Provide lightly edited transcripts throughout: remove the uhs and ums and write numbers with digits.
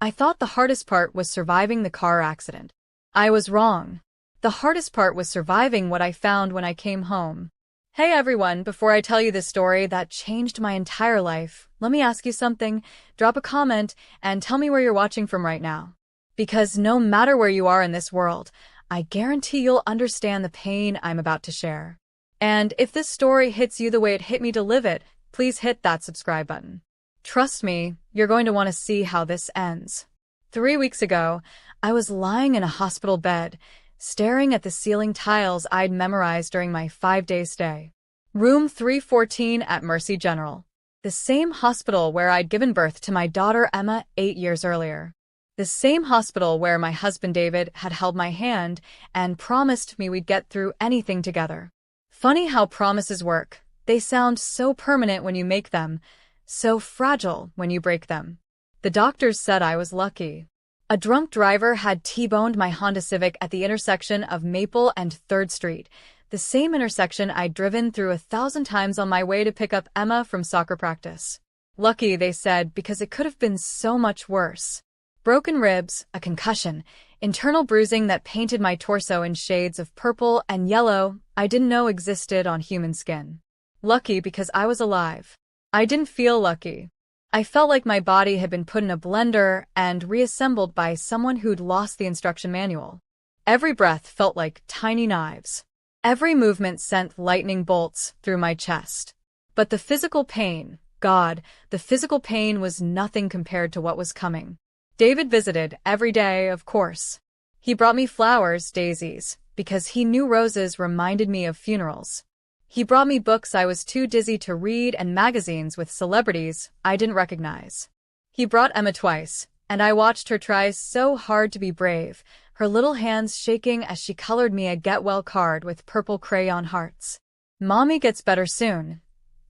I thought the hardest part was surviving the car accident. I was wrong. The hardest part was surviving what I found when I came home. Hey everyone, before I tell you this story that changed my entire life, let me ask you something. Drop a comment and tell me where you're watching from right now. Because no matter where you are in this world, I guarantee you'll understand the pain I'm about to share. And if this story hits you the way it hit me to live it, please hit that subscribe button. Trust me, you're going to want to see how this ends. 3 weeks ago, I was lying in a hospital bed, staring at the ceiling tiles I'd memorized during my 5-day stay. Room 314 at Mercy General. The same hospital where I'd given birth to my daughter Emma 8 years earlier. The same hospital where my husband David had held my hand and promised me we'd get through anything together. Funny how promises work. They sound so permanent when you make them, so fragile when you break them. The doctors said I was lucky. A drunk driver had T-boned my Honda Civic at the intersection of Maple and 3rd Street, the same intersection I'd driven through 1,000 times on my way to pick up Emma from soccer practice. Lucky, they said, because it could have been so much worse. Broken ribs, a concussion, internal bruising that painted my torso in shades of purple and yellow I didn't know existed on human skin. Lucky because I was alive. I didn't feel lucky. I felt like my body had been put in a blender and reassembled by someone who'd lost the instruction manual. Every breath felt like tiny knives. Every movement sent lightning bolts through my chest. But the physical pain, God, the physical pain was nothing compared to what was coming. David visited every day, of course. He brought me flowers, daisies, because he knew roses reminded me of funerals. He brought me books I was too dizzy to read and magazines with celebrities I didn't recognize. He brought Emma twice, and I watched her try so hard to be brave, her little hands shaking as she colored me a get-well card with purple crayon hearts. "Mommy gets better soon,"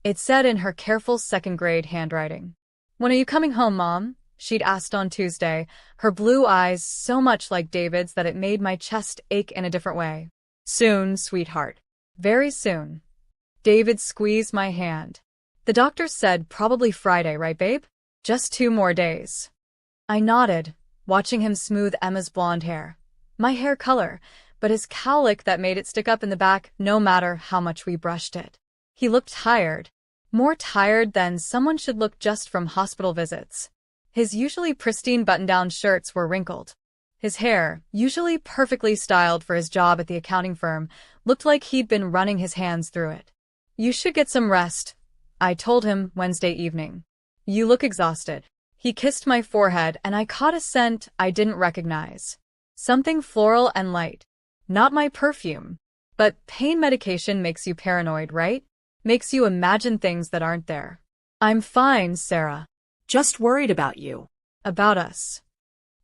it said in her careful second-grade handwriting. "When are you coming home, Mom?" she'd asked on Tuesday, her blue eyes so much like David's that it made my chest ache in a different way. "Soon, sweetheart. Very soon." David squeezed my hand. "The doctor said probably Friday, right, babe? Just 2 more days." I nodded, watching him smooth Emma's blonde hair. My hair color, but his cowlick that made it stick up in the back no matter how much we brushed it. He looked tired. More tired than someone should look just from hospital visits. His usually pristine button-down shirts were wrinkled. His hair, usually perfectly styled for his job at the accounting firm, looked like he'd been running his hands through it. "You should get some rest," I told him Wednesday evening. "You look exhausted." He kissed my forehead and I caught a scent I didn't recognize. Something floral and light. Not my perfume. But pain medication makes you paranoid, right? Makes you imagine things that aren't there. "I'm fine, Sarah. Just worried about you." About us.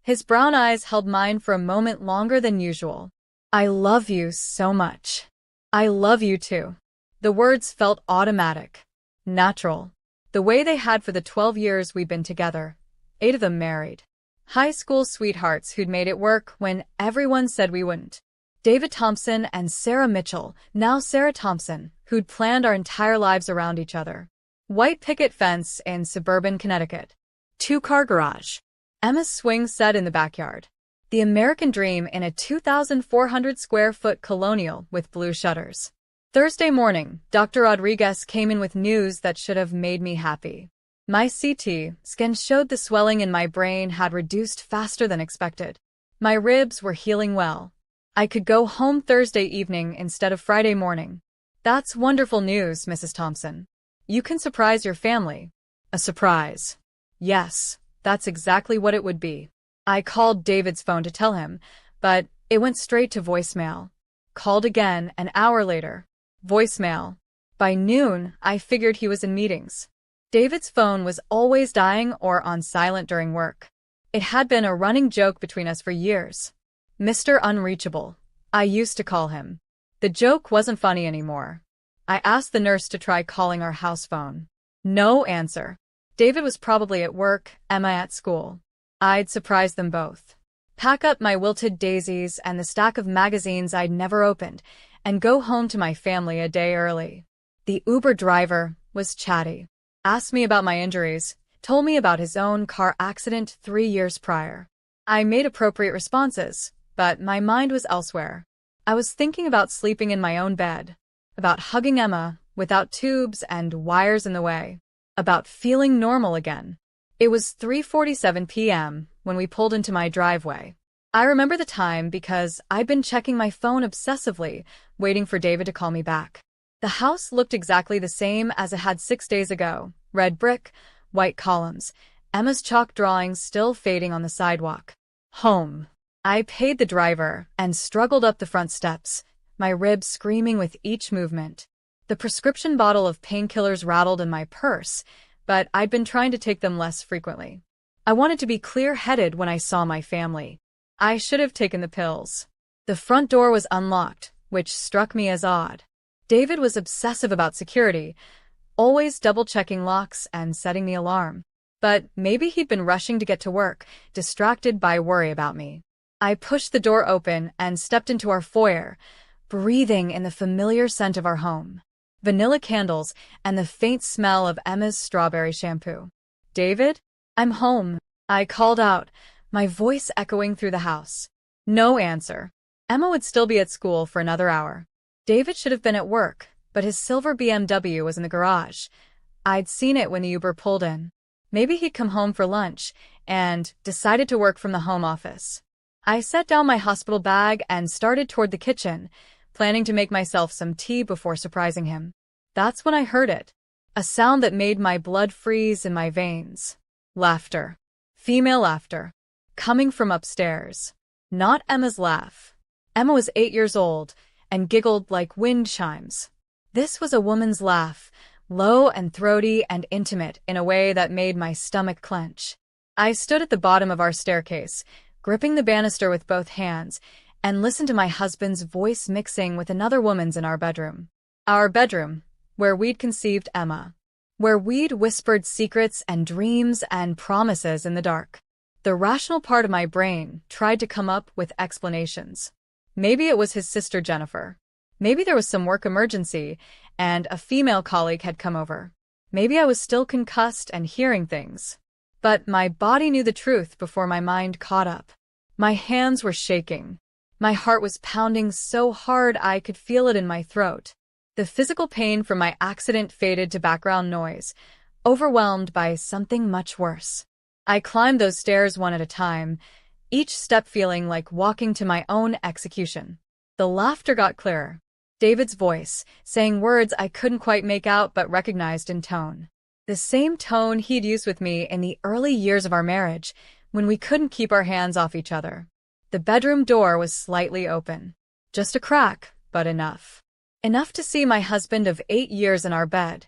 His brown eyes held mine for a moment longer than usual. "I love you so much." "I love you too." The words felt automatic. Natural. The way they had for the 12 years we'd been together. 8 of them married. High school sweethearts who'd made it work when everyone said we wouldn't. David Thompson and Sarah Mitchell, now Sarah Thompson, who'd planned our entire lives around each other. White picket fence in suburban Connecticut. 2-car garage. Emma's swing set in the backyard. The American dream in a 2,400 square foot colonial with blue shutters. Thursday morning, Dr. Rodriguez came in with news that should have made me happy. My CT scan showed the swelling in my brain had reduced faster than expected. My ribs were healing well. I could go home Thursday evening instead of Friday morning. "That's wonderful news, Mrs. Thompson. You can surprise your family." A surprise. Yes, that's exactly what it would be. I called David's phone to tell him, but it went straight to voicemail. Called again an hour later. Voicemail. By noon, I figured he was in meetings. David's phone was always dying or on silent during work. It had been a running joke between us for years. Mr. Unreachable, I used to call him. The joke wasn't funny anymore. I asked the nurse to try calling our house phone. No answer. David was probably at work, Emma at school. I'd surprise them both. Pack up my wilted daisies and the stack of magazines I'd never opened, and go home to my family a day early. The Uber driver was chatty. Asked me about my injuries, told me about his own car accident 3 years prior. I made appropriate responses, but my mind was elsewhere. I was thinking about sleeping in my own bed, about hugging Emma without tubes and wires in the way, about feeling normal again. It was 3:47 p.m. when we pulled into my driveway. I remember the time because I'd been checking my phone obsessively, waiting for David to call me back. The house looked exactly the same as it had 6 days ago. Red brick, white columns, Emma's chalk drawings still fading on the sidewalk. Home. I paid the driver and struggled up the front steps, my ribs screaming with each movement. The prescription bottle of painkillers rattled in my purse, but I'd been trying to take them less frequently. I wanted to be clear-headed when I saw my family. I should have taken the pills. The front door was unlocked, which struck me as odd. David was obsessive about security, always double-checking locks and setting the alarm. But maybe he'd been rushing to get to work, distracted by worry about me. I pushed the door open and stepped into our foyer, breathing in the familiar scent of our home. Vanilla candles and the faint smell of Emma's strawberry shampoo. "David? I'm home," I called out, my voice echoing through the house. No answer. Emma would still be at school for another hour. David should have been at work, but his silver BMW was in the garage. I'd seen it when the Uber pulled in. Maybe he'd come home for lunch and decided to work from the home office. I set down my hospital bag and started toward the kitchen, planning to make myself some tea before surprising him. That's when I heard it. A sound that made my blood freeze in my veins. Laughter. Female laughter. Coming from upstairs. Not Emma's laugh. Emma was 8 years old and giggled like wind chimes. This was a woman's laugh, low and throaty and intimate in a way that made my stomach clench. I stood at the bottom of our staircase, gripping the banister with both hands, and listened to my husband's voice mixing with another woman's in our bedroom. Our bedroom, where we'd conceived Emma. Where we'd whispered secrets and dreams and promises in the dark. The rational part of my brain tried to come up with explanations. Maybe it was his sister Jennifer. Maybe there was some work emergency, and a female colleague had come over. Maybe I was still concussed and hearing things. But my body knew the truth before my mind caught up. My hands were shaking. My heart was pounding so hard I could feel it in my throat. The physical pain from my accident faded to background noise, overwhelmed by something much worse. I climbed those stairs one at a time, each step feeling like walking to my own execution. The laughter got clearer. David's voice, saying words I couldn't quite make out but recognized in tone. The same tone he'd used with me in the early years of our marriage, when we couldn't keep our hands off each other. The bedroom door was slightly open. Just a crack, but enough. Enough to see my husband of 8 years in our bed.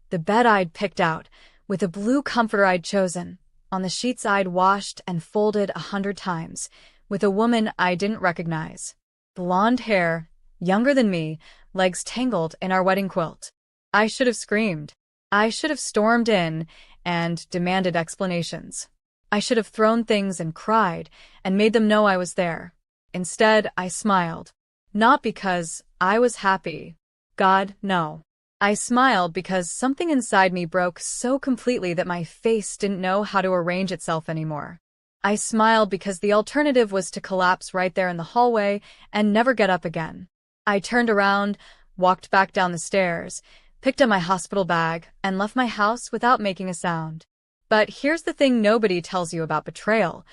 The bed I'd picked out, with a blue comforter I'd chosen, on the sheets I'd washed and folded 100 times, with a woman I didn't recognize. Blonde hair, younger than me, legs tangled in our wedding quilt. I should have screamed. I should have stormed in and demanded explanations. I should have thrown things and cried and made them know I was there. Instead, I smiled. Not because I was happy. God, no. I smiled because something inside me broke so completely that my face didn't know how to arrange itself anymore. I smiled because the alternative was to collapse right there in the hallway and never get up again. I turned around, walked back down the stairs, picked up my hospital bag, and left my house without making a sound. But here's the thing nobody tells you about betrayal.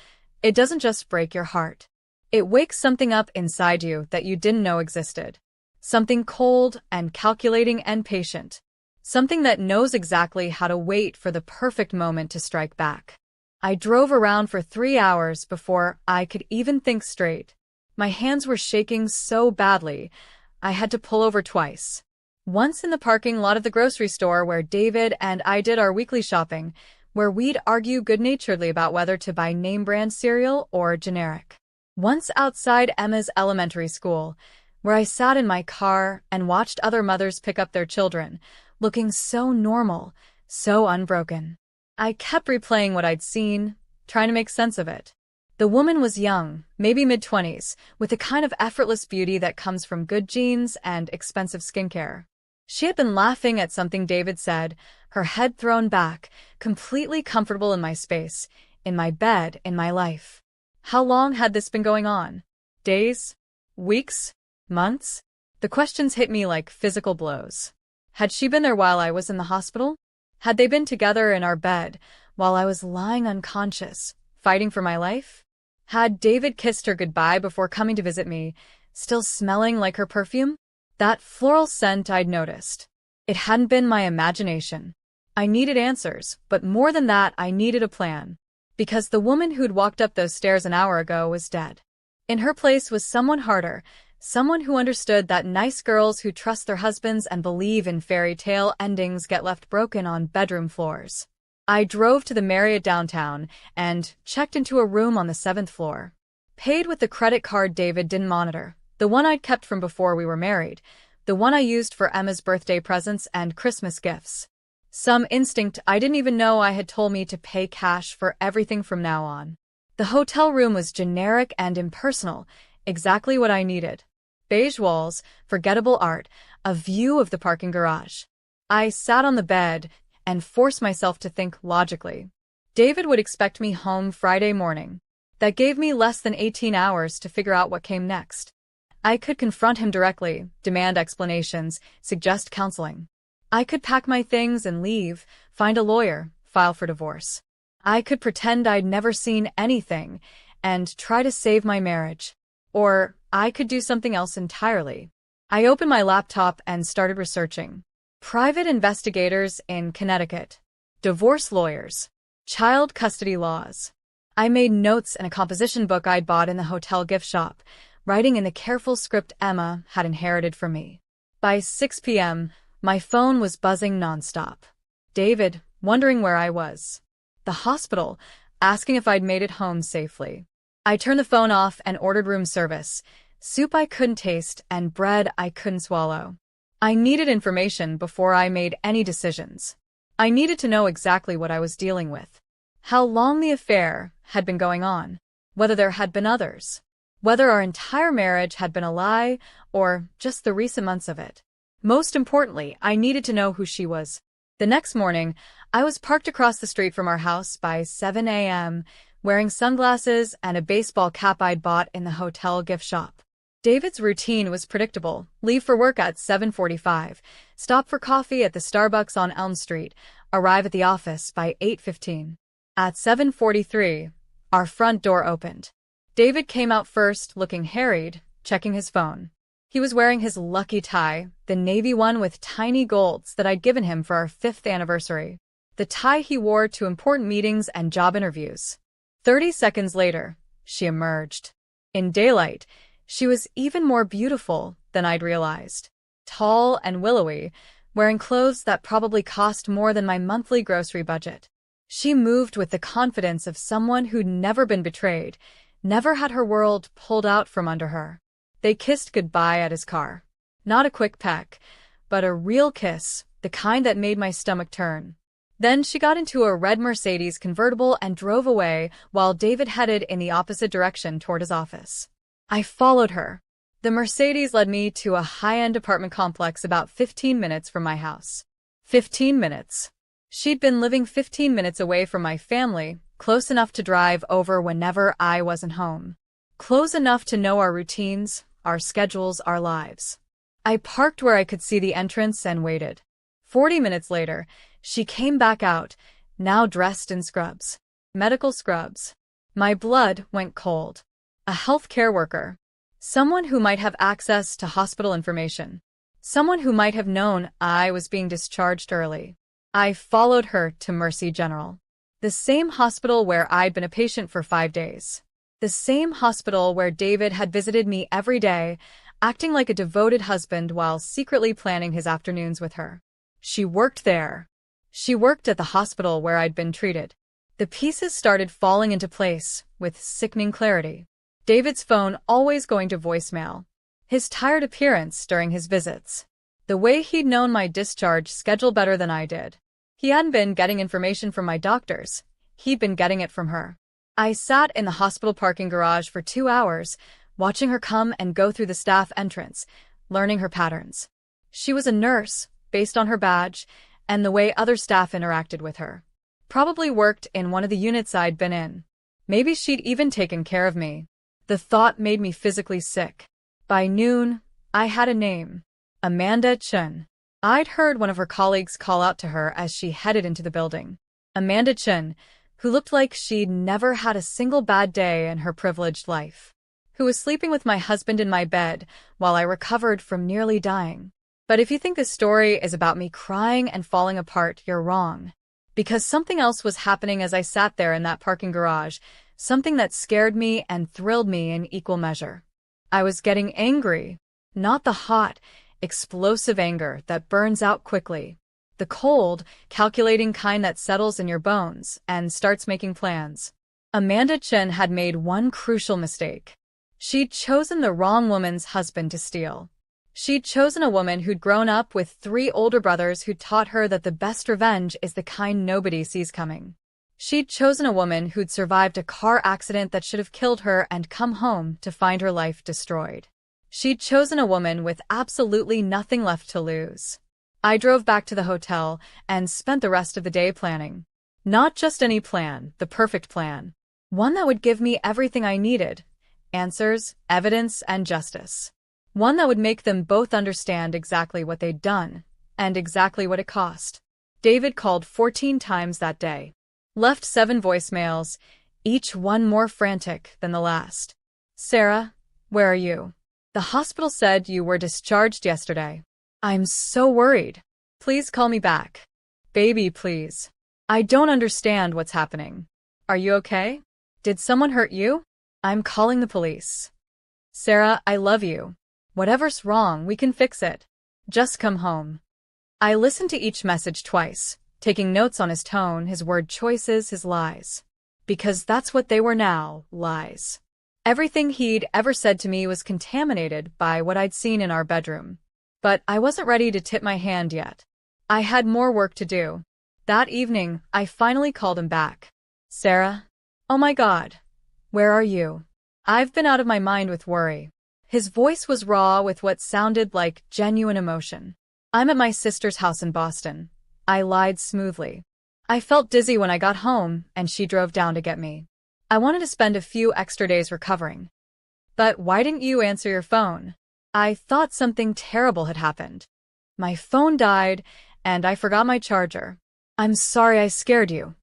It doesn't just break your heart. It wakes something up inside you that you didn't know existed. Something cold and calculating and patient. Something that knows exactly how to wait for the perfect moment to strike back. I drove around for 3 hours before I could even think straight. My hands were shaking so badly, I had to pull over twice. Once in the parking lot of the grocery store where David and I did our weekly shopping, where we'd argue good-naturedly about whether to buy name-brand cereal or generic. Once outside Emma's elementary school, where I sat in my car and watched other mothers pick up their children, looking so normal, so unbroken. I kept replaying what I'd seen, trying to make sense of it. The woman was young, maybe mid-20s, with the kind of effortless beauty that comes from good genes and expensive skincare. She had been laughing at something David said, her head thrown back, completely comfortable in my space, in my bed, in my life. How long had this been going on? Days? Weeks? Months? The questions hit me like physical blows. Had she been there while I was in the hospital? Had they been together in our bed while I was lying unconscious, fighting for my life? Had David kissed her goodbye before coming to visit me, still smelling like her perfume? That floral scent I'd noticed. It hadn't been my imagination. I needed answers, but more than that, I needed a plan. Because the woman who'd walked up those stairs an hour ago was dead. In her place was someone harder, someone who understood that nice girls who trust their husbands and believe in fairy tale endings get left broken on bedroom floors. I drove to the Marriott downtown and checked into a room on the 7th floor. Paid with the credit card David didn't monitor, the one I'd kept from before we were married, the one I used for Emma's birthday presents and Christmas gifts. Some instinct I didn't even know I had told me to pay cash for everything from now on. The hotel room was generic and impersonal, exactly what I needed. Beige walls, forgettable art, a view of the parking garage. I sat on the bed and forced myself to think logically. David would expect me home Friday morning. That gave me less than 18 hours to figure out what came next. I could confront him directly, demand explanations, suggest counseling. I could pack my things and leave, find a lawyer, file for divorce. I could pretend I'd never seen anything and try to save my marriage. Or I could do something else entirely. I opened my laptop and started researching. Private investigators in Connecticut. Divorce lawyers. Child custody laws. I made notes in a composition book I'd bought in the hotel gift shop, writing in the careful script Emma had inherited from me. By 6 p.m., my phone was buzzing nonstop. David, wondering where I was. The hospital, asking if I'd made it home safely. I turned the phone off and ordered room service, soup I couldn't taste and bread I couldn't swallow. I needed information before I made any decisions. I needed to know exactly what I was dealing with. How long the affair had been going on, whether there had been others, whether our entire marriage had been a lie or just the recent months of it. Most importantly, I needed to know who she was. The next morning, I was parked across the street from our house by 7 a.m., wearing sunglasses and a baseball cap I'd bought in the hotel gift shop. David's routine was predictable. Leave for work at 7:45, stop for coffee at the Starbucks on Elm Street, arrive at the office by 8:15. At 7:43, our front door opened. David came out first, looking harried, checking his phone. He was wearing his lucky tie, the navy one with tiny golds that I'd given him for our 5th anniversary. The tie he wore to important meetings and job interviews. 30 seconds later, she emerged. In daylight, she was even more beautiful than I'd realized. Tall and willowy, wearing clothes that probably cost more than my monthly grocery budget. She moved with the confidence of someone who'd never been betrayed, never had her world pulled out from under her. They kissed goodbye at his car. Not a quick peck, but a real kiss, the kind that made my stomach turn. Then she got into a red Mercedes convertible and drove away while David headed in the opposite direction toward his office. I followed her. The Mercedes led me to a high-end apartment complex about 15 minutes from my house. 15 minutes. She'd been living 15 minutes away from my family, close enough to drive over whenever I wasn't home. Close enough to know our routines, our schedules, our lives. I parked where I could see the entrance and waited. 40 minutes later, she came back out, now dressed in scrubs. Medical scrubs. My blood went cold. A healthcare worker. Someone who might have access to hospital information. Someone who might have known I was being discharged early. I followed her to Mercy General. The same hospital where I'd been a patient for 5 days. The same hospital where David had visited me every day, acting like a devoted husband while secretly planning his afternoons with her. She worked there. She worked at the hospital where I'd been treated. The pieces started falling into place with sickening clarity. David's phone always going to voicemail. His tired appearance during his visits. The way he'd known my discharge schedule better than I did. He hadn't been getting information from my doctors. He'd been getting it from her. I sat in the hospital parking garage for 2 hours, watching her come and go through the staff entrance, learning her patterns. She was a nurse, based on her badge and the way other staff interacted with her. Probably worked in one of the units I'd been in. Maybe she'd even taken care of me. The thought made me physically sick. By noon, I had a name. Amanda Chun. I'd heard one of her colleagues call out to her as she headed into the building. Amanda Chun, who looked like she'd never had a single bad day in her privileged life. Who was sleeping with my husband in my bed while I recovered from nearly dying. But if you think this story is about me crying and falling apart, you're wrong. Because something else was happening as I sat there in that parking garage, something that scared me and thrilled me in equal measure. I was getting angry. Not the hot, explosive anger that burns out quickly. The cold, calculating kind that settles in your bones and starts making plans. Amanda Chen had made one crucial mistake. She'd chosen the wrong woman's husband to steal. She'd chosen a woman who'd grown up with 3 older brothers who taught her that the best revenge is the kind nobody sees coming. She'd chosen a woman who'd survived a car accident that should have killed her and come home to find her life destroyed. She'd chosen a woman with absolutely nothing left to lose. I drove back to the hotel and spent the rest of the day planning. Not just any plan, the perfect plan. One that would give me everything I needed. Answers, evidence, and justice. One that would make them both understand exactly what they'd done, and exactly what it cost. David called 14 times that day. Left 7 voicemails, each one more frantic than the last. Sarah, where are you? The hospital said you were discharged yesterday. I'm so worried. Please call me back. Baby, please. I don't understand what's happening. Are you okay? Did someone hurt you? I'm calling the police. Sarah, I love you. Whatever's wrong, we can fix it. Just come home. I listened to each message twice, taking notes on his tone, his word choices, his lies. Because that's what they were now, lies. Everything he'd ever said to me was contaminated by what I'd seen in our bedroom. But I wasn't ready to tip my hand yet. I had more work to do. That evening, I finally called him back. Sarah? Oh my God. Where are you? I've been out of my mind with worry. His voice was raw with what sounded like genuine emotion. I'm at my sister's house in Boston. I lied smoothly. I felt dizzy when I got home, and she drove down to get me. I wanted to spend a few extra days recovering. But why didn't you answer your phone? I thought something terrible had happened. My phone died, and I forgot my charger. I'm sorry I scared you.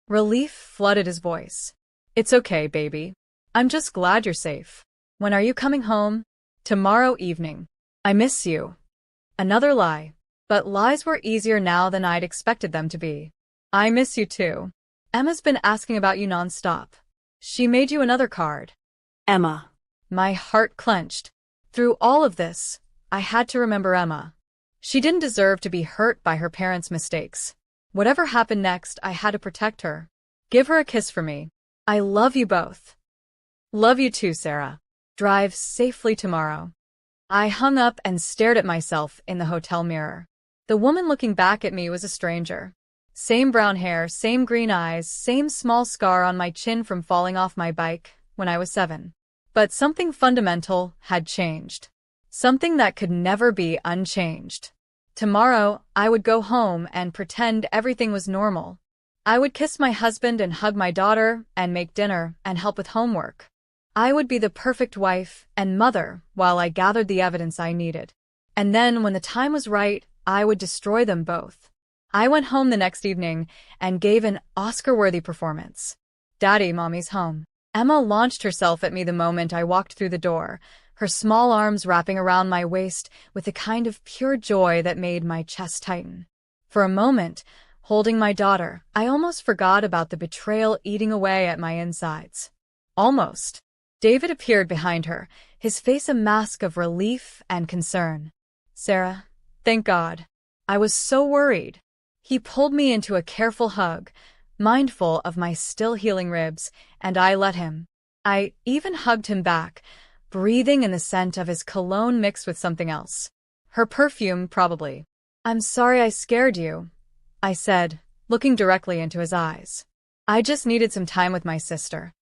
Relief flooded his voice. It's okay, baby. I'm just glad you're safe. When are you coming home? Tomorrow evening. I miss you. Another lie. But lies were easier now than I'd expected them to be. I miss you too. Emma's been asking about you nonstop. She made you another card. Emma. My heart clenched. Through all of this, I had to remember Emma. She didn't deserve to be hurt by her parents' mistakes. Whatever happened next, I had to protect her. Give her a kiss for me. I love you both. Love you too, Sarah. Drive safely tomorrow. I hung up and stared at myself in the hotel mirror. The woman looking back at me was a stranger. Same brown hair, same green eyes, same small scar on my chin from falling off my bike when I was 7. But something fundamental had changed. Something that could never be unchanged. Tomorrow, I would go home and pretend everything was normal. I would kiss my husband and hug my daughter and make dinner and help with homework. I would be the perfect wife and mother while I gathered the evidence I needed. And then, when the time was right, I would destroy them both. I went home the next evening and gave an Oscar-worthy performance. Daddy, Mommy's home. Emma launched herself at me the moment I walked through the door, her small arms wrapping around my waist with a kind of pure joy that made my chest tighten. For a moment, holding my daughter, I almost forgot about the betrayal eating away at my insides. Almost. David appeared behind her, his face a mask of relief and concern. Sarah, thank God. I was so worried. He pulled me into a careful hug, mindful of my still healing ribs, and I let him. I even hugged him back, breathing in the scent of his cologne mixed with something else. Her perfume, probably. I'm sorry I scared you, I said, looking directly into his eyes. I just needed some time with my sister.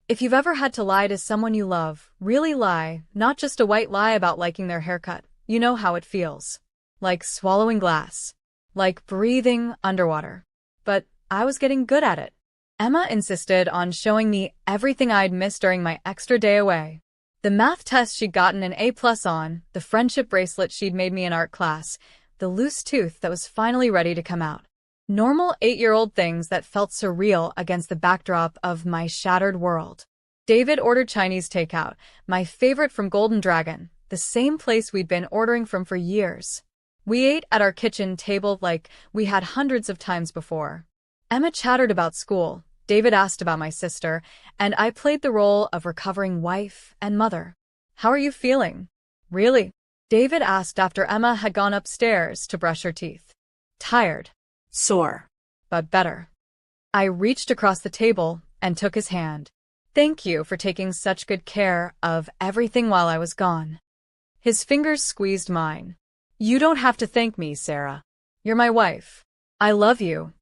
If you've ever had to lie to someone you love, really lie, not just a white lie about liking their haircut, you know how it feels. like swallowing glass, like breathing underwater. But I was getting good at it. Emma insisted on showing me everything I'd missed during my extra day away. The math test she'd gotten an A+ on, the friendship bracelet she'd made me in art class, the loose tooth that was finally ready to come out. Normal 8-year-old things that felt surreal against the backdrop of my shattered world. David ordered Chinese takeout, my favorite from Golden Dragon, the same place we'd been ordering from for years. We ate at our kitchen table like we had hundreds of times before. Emma chattered about school, David asked about my sister, and I played the role of recovering wife and mother. "How are you feeling?" "Really?" David asked after Emma had gone upstairs to brush her teeth. "Tired. Sore. But better." I reached across the table and took his hand. "Thank you for taking such good care of everything while I was gone." His fingers squeezed mine. "You don't have to thank me, Sarah. You're my wife. I love you."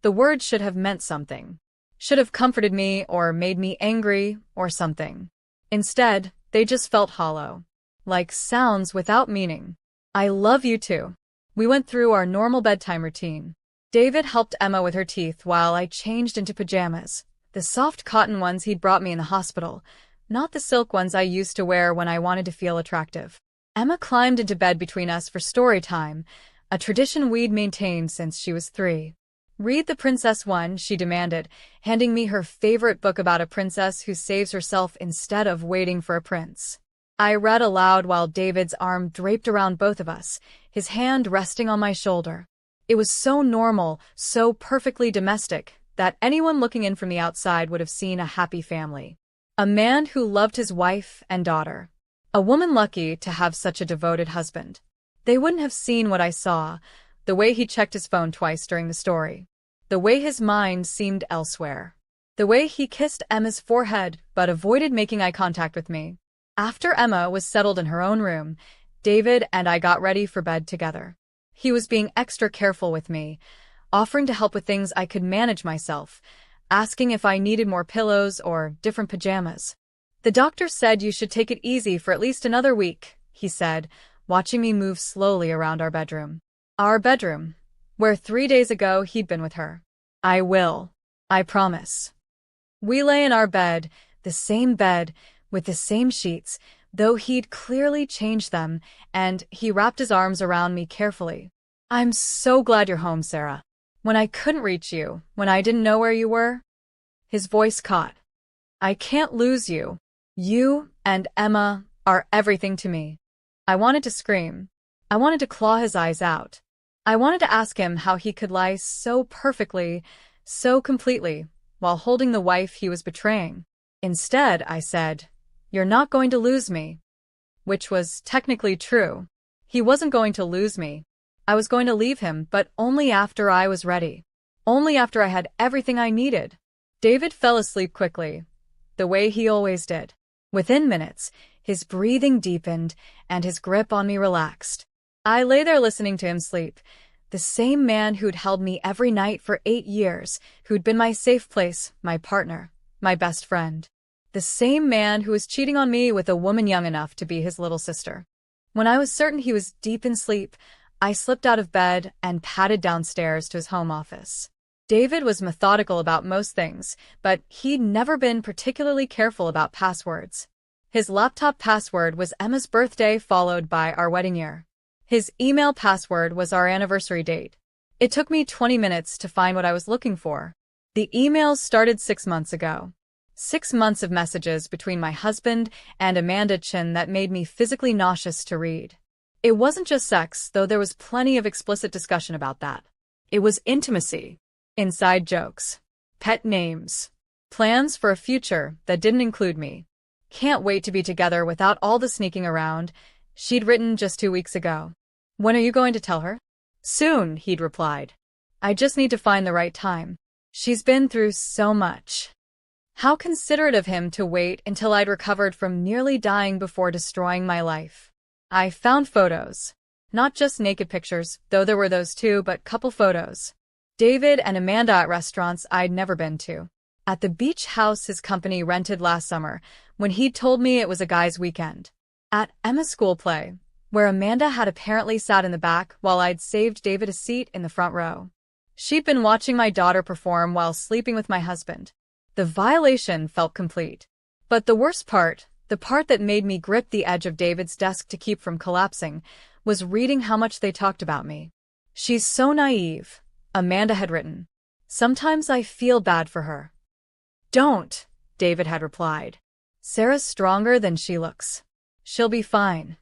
The words should have meant something. Should have comforted me or made me angry or something. Instead, they just felt hollow. Like sounds without meaning. "I love you too." We went through our normal bedtime routine. David helped Emma with her teeth while I changed into pajamas. The soft cotton ones he'd brought me in the hospital, not the silk ones I used to wear when I wanted to feel attractive. Emma climbed into bed between us for story time, a tradition we'd maintained since she was 3. "Read The Princess One," she demanded, handing me her favorite book about a princess who saves herself instead of waiting for a prince. I read aloud while David's arm draped around both of us, his hand resting on my shoulder. It was so normal, so perfectly domestic, that anyone looking in from the outside would have seen a happy family. A man who loved his wife and daughter. A woman lucky to have such a devoted husband. They wouldn't have seen what I saw, the way he checked his phone twice during the story. The way his mind seemed elsewhere. The way he kissed Emma's forehead but avoided making eye contact with me. After Emma was settled in her own room, David and I got ready for bed together. He was being extra careful with me, offering to help with things I could manage myself, asking if I needed more pillows or different pajamas. "The doctor said you should take it easy for at least another week," he said, watching me move slowly around our bedroom. Our bedroom, where 3 days ago he'd been with her. "I will. I promise." We lay in our bed, the same bed, with the same sheets, though he'd clearly changed them, and he wrapped his arms around me carefully. "I'm so glad you're home, Sarah. When I couldn't reach you, when I didn't know where you were." His voice caught. "I can't lose you. You and Emma are everything to me." I wanted to scream. I wanted to claw his eyes out. I wanted to ask him how he could lie so perfectly, so completely, while holding the wife he was betraying. Instead, I said, "You're not going to lose me." Which was technically true. He wasn't going to lose me. I was going to leave him, but only after I was ready. Only after I had everything I needed. David fell asleep quickly, the way he always did. Within minutes, his breathing deepened and his grip on me relaxed. I lay there listening to him sleep, the same man who'd held me every night for 8 years, who'd been my safe place, my partner, my best friend. The same man who was cheating on me with a woman young enough to be his little sister. When I was certain he was deep in sleep, I slipped out of bed and padded downstairs to his home office. David was methodical about most things, but he'd never been particularly careful about passwords. His laptop password was Emma's birthday followed by our wedding year. His email password was our anniversary date. It took me 20 minutes to find what I was looking for. The emails started 6 months ago. 6 months of messages between my husband and Amanda Chin that made me physically nauseous to read. It wasn't just sex, though there was plenty of explicit discussion about that. It was intimacy, inside jokes, pet names, plans for a future that didn't include me. "Can't wait to be together without all the sneaking around," she'd written just 2 weeks ago. "When are you going to tell her?" "Soon," he'd replied. "I just need to find the right time. She's been through so much." How considerate of him to wait until I'd recovered from nearly dying before destroying my life. I found photos. Not just naked pictures, though there were those too, but couple photos. David and Amanda at restaurants I'd never been to. At the beach house his company rented last summer, when he'd told me it was a guy's weekend. At Emma's school play, where Amanda had apparently sat in the back while I'd saved David a seat in the front row. She'd been watching my daughter perform while sleeping with my husband. The violation felt complete. But the worst part, the part that made me grip the edge of David's desk to keep from collapsing, was reading how much they talked about me. "She's so naive," Amanda had written. "Sometimes I feel bad for her." "Don't," David had replied. "Sarah's stronger than she looks. She'll be fine."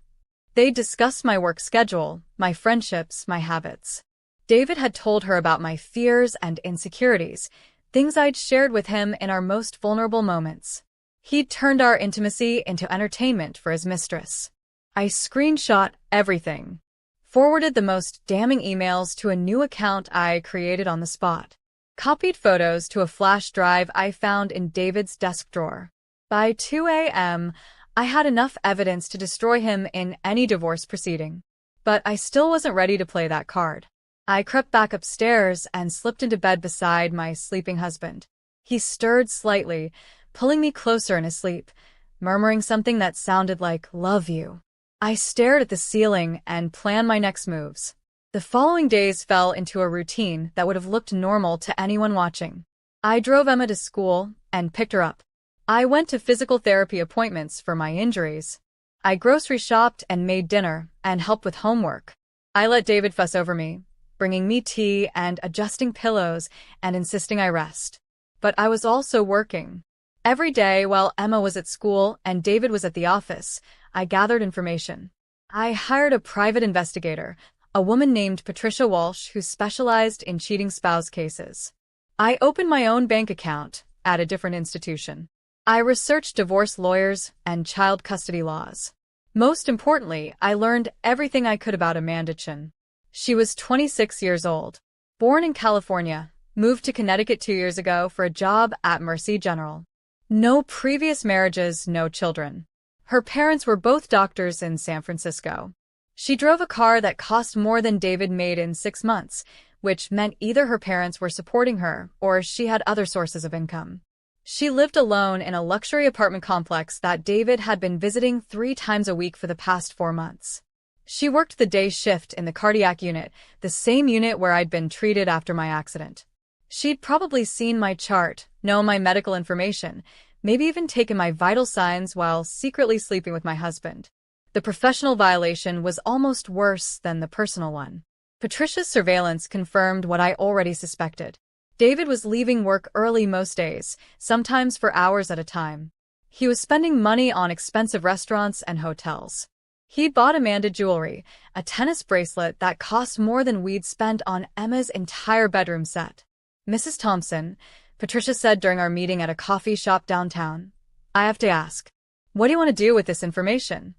They discussed my work schedule, my friendships, my habits. David had told her about my fears and insecurities, things I'd shared with him in our most vulnerable moments. He'd turned our intimacy into entertainment for his mistress. I screenshot everything, forwarded the most damning emails to a new account I created on the spot, copied photos to a flash drive I found in David's desk drawer. By 2 a.m., I had enough evidence to destroy him in any divorce proceeding. But I still wasn't ready to play that card. I crept back upstairs and slipped into bed beside my sleeping husband. He stirred slightly, pulling me closer in his sleep, murmuring something that sounded like, "Love you." I stared at the ceiling and planned my next moves. The following days fell into a routine that would have looked normal to anyone watching. I drove Emma to school and picked her up. I went to physical therapy appointments for my injuries. I grocery shopped and made dinner and helped with homework. I let David fuss over me, bringing me tea and adjusting pillows and insisting I rest. But I was also working. Every day while Emma was at school and David was at the office, I gathered information. I hired a private investigator, a woman named Patricia Walsh who specialized in cheating spouse cases. I opened my own bank account at a different institution. I researched divorce lawyers and child custody laws. Most importantly, I learned everything I could about Amanda Chin. She was 26 years old, born in California, moved to Connecticut 2 years ago for a job at Mercy General. No previous marriages, no children. Her parents were both doctors in San Francisco. She drove a car that cost more than David made in 6 months, which meant either her parents were supporting her or she had other sources of income. She lived alone in a luxury apartment complex that David had been visiting 3 times a week for the past 4 months. She worked the day shift in the cardiac unit, the same unit where I'd been treated after my accident. She'd probably seen my chart, known my medical information, maybe even taken my vital signs while secretly sleeping with my husband. The professional violation was almost worse than the personal one. Patricia's surveillance confirmed what I already suspected. David was leaving work early most days, sometimes for hours at a time. He was spending money on expensive restaurants and hotels. He'd bought Amanda jewelry, a tennis bracelet that cost more than we'd spent on Emma's entire bedroom set. "Mrs. Thompson," Patricia said during our meeting at a coffee shop downtown, "I have to ask, what do you want to do with this information?"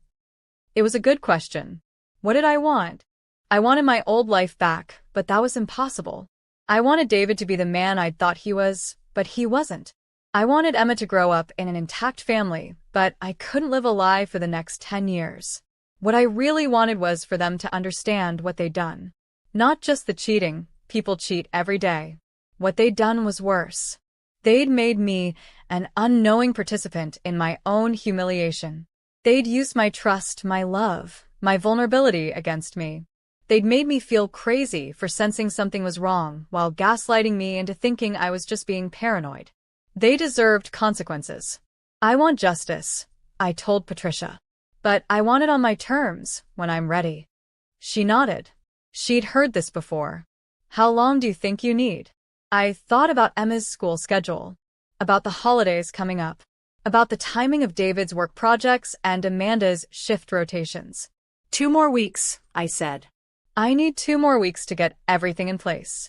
It was a good question. What did I want? I wanted my old life back, but that was impossible. I wanted David to be the man I'd thought he was, but he wasn't. I wanted Emma to grow up in an intact family, but I couldn't live a lie for the next 10 years. What I really wanted was for them to understand what they'd done. Not just the cheating, people cheat every day. What they'd done was worse. They'd made me an unknowing participant in my own humiliation. They'd used my trust, my love, my vulnerability against me. They'd made me feel crazy for sensing something was wrong while gaslighting me into thinking I was just being paranoid. They deserved consequences. "I want justice," I told Patricia. "But I want it on my terms, when I'm ready." She nodded. She'd heard this before. "How long do you think you need?" I thought about Emma's school schedule, about the holidays coming up, about the timing of David's work projects and Amanda's shift rotations. 2 more weeks, I said. I need 2 more weeks to get everything in place.